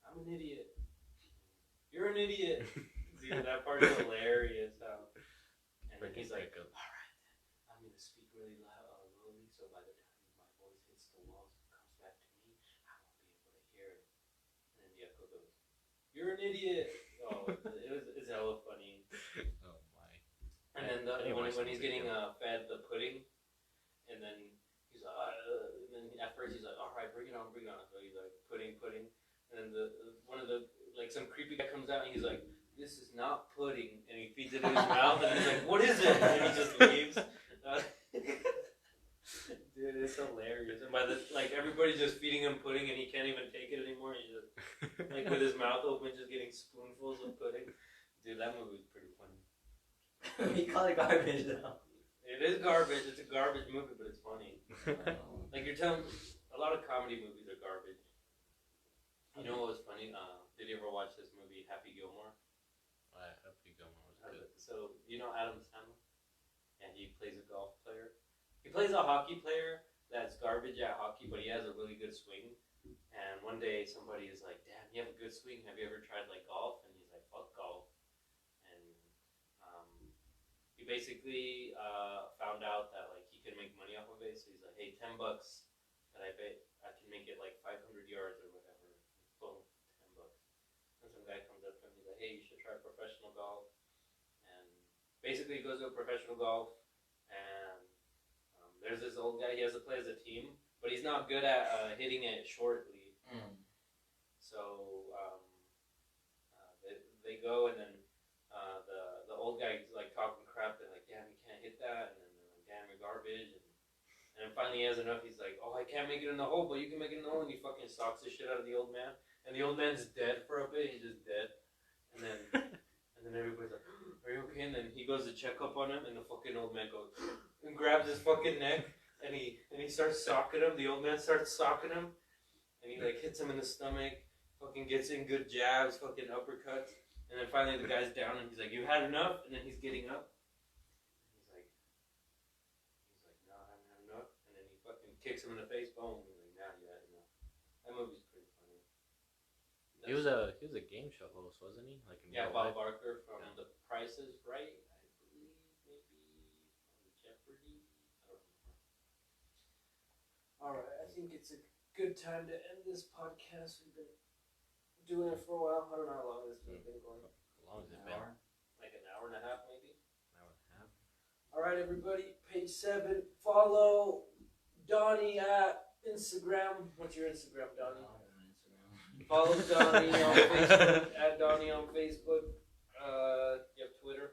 "I'm an idiot. You're an idiot." See, that part is hilarious. And then he's like, "All right, then I'm gonna speak really lowly, so by the time my voice hits the walls and comes back to me, I won't be able to hear it." And then the Echo goes, "You're an idiot." Oh, it's hella funny. Oh my. And then when he's getting fed the pudding, and then he's like, and then at first he's like, "All right, bring it on, bring it on." So he's like, pudding, and then one of the like some creepy guy comes out and he's like, "This is not pudding," and he feeds it in his mouth, and he's like, "What is it?" And he just leaves. Dude, it's hilarious. And by everybody's just feeding him pudding, and he can't even take it anymore. He's just like with his mouth open, just getting spoonfuls of pudding. Dude, that movie was pretty funny. We call it garbage though. It is garbage. It's a garbage movie, but it's funny. Like you're telling, a lot of comedy movies are garbage. You know what was funny? Did you ever watch this movie, Happy Gilmore? Happy Gilmore was good. So you know Adam Sandler? Yeah, he plays a golf player. He plays a hockey player that's garbage at hockey, but he has a really good swing. And one day somebody is like, "Damn, you have a good swing. Have you ever tried like golf?" And he's like, "Fuck golf." And he basically found out that like he could make money off of it. So he's like, "Hey, $10 that I bet I can make it like 500 yards or whatever." Boom, $10. And some guy comes up to him. He's like, "Hey, you should try professional golf." And basically, he goes to a professional golf, and there's this old guy. He has to play as a team, but he's not good at hitting it shortly. So they go, and then the old guy's like talking crap. They're like, "Damn, you can't hit that," and then they're like, "Damn, you're garbage." And then finally, he has enough. He's like, "Oh, I can't make it in the hole, but you can make it in the hole." And he fucking socks the shit out of the old man, and the old man's dead for a bit. He's just dead, and then everybody's like, "Are you okay?" And then he goes to check up on him, and the fucking old man goes and grabs his fucking neck, and he starts socking him. The old man starts socking him, and he like hits him in the stomach. Fucking gets in good jabs, fucking uppercuts, and then finally the guy's down, and he's like, "You've had enough," and then he's getting up. He's like, "No, I haven't had enough," and then he fucking kicks him in the face, boom. He's like, "Now He was a game show host, wasn't he? Like in Yeah, real Bob life? Barker from The Price is Right, I believe, maybe Jeopardy. I don't remember. All right, I think it's a good time to end this podcast. We've been doing it for a while. I don't know how long this has been going. How long has it An been? hour? Like an hour and a half, maybe. An hour and a half. All right, everybody, page 7. Follow Donny at Instagram. What's your Instagram, Donny? I don't have an Instagram. Follow Donny on Facebook. At Donny on Facebook. You have Twitter.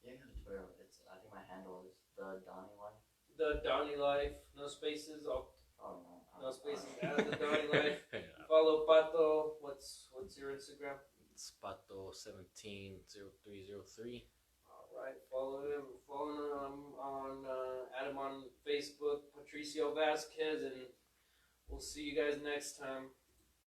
Yeah, Twitter. I think my handle is the Donny one. The Donny Life. No spaces. Oh no. No spaces. At the Donny Life. Yeah. Follow Pato. What's your Instagram? Spato170303. Alright, follow him. Follow him on add him on Facebook, Patricio Vazquez, and we'll see you guys next time.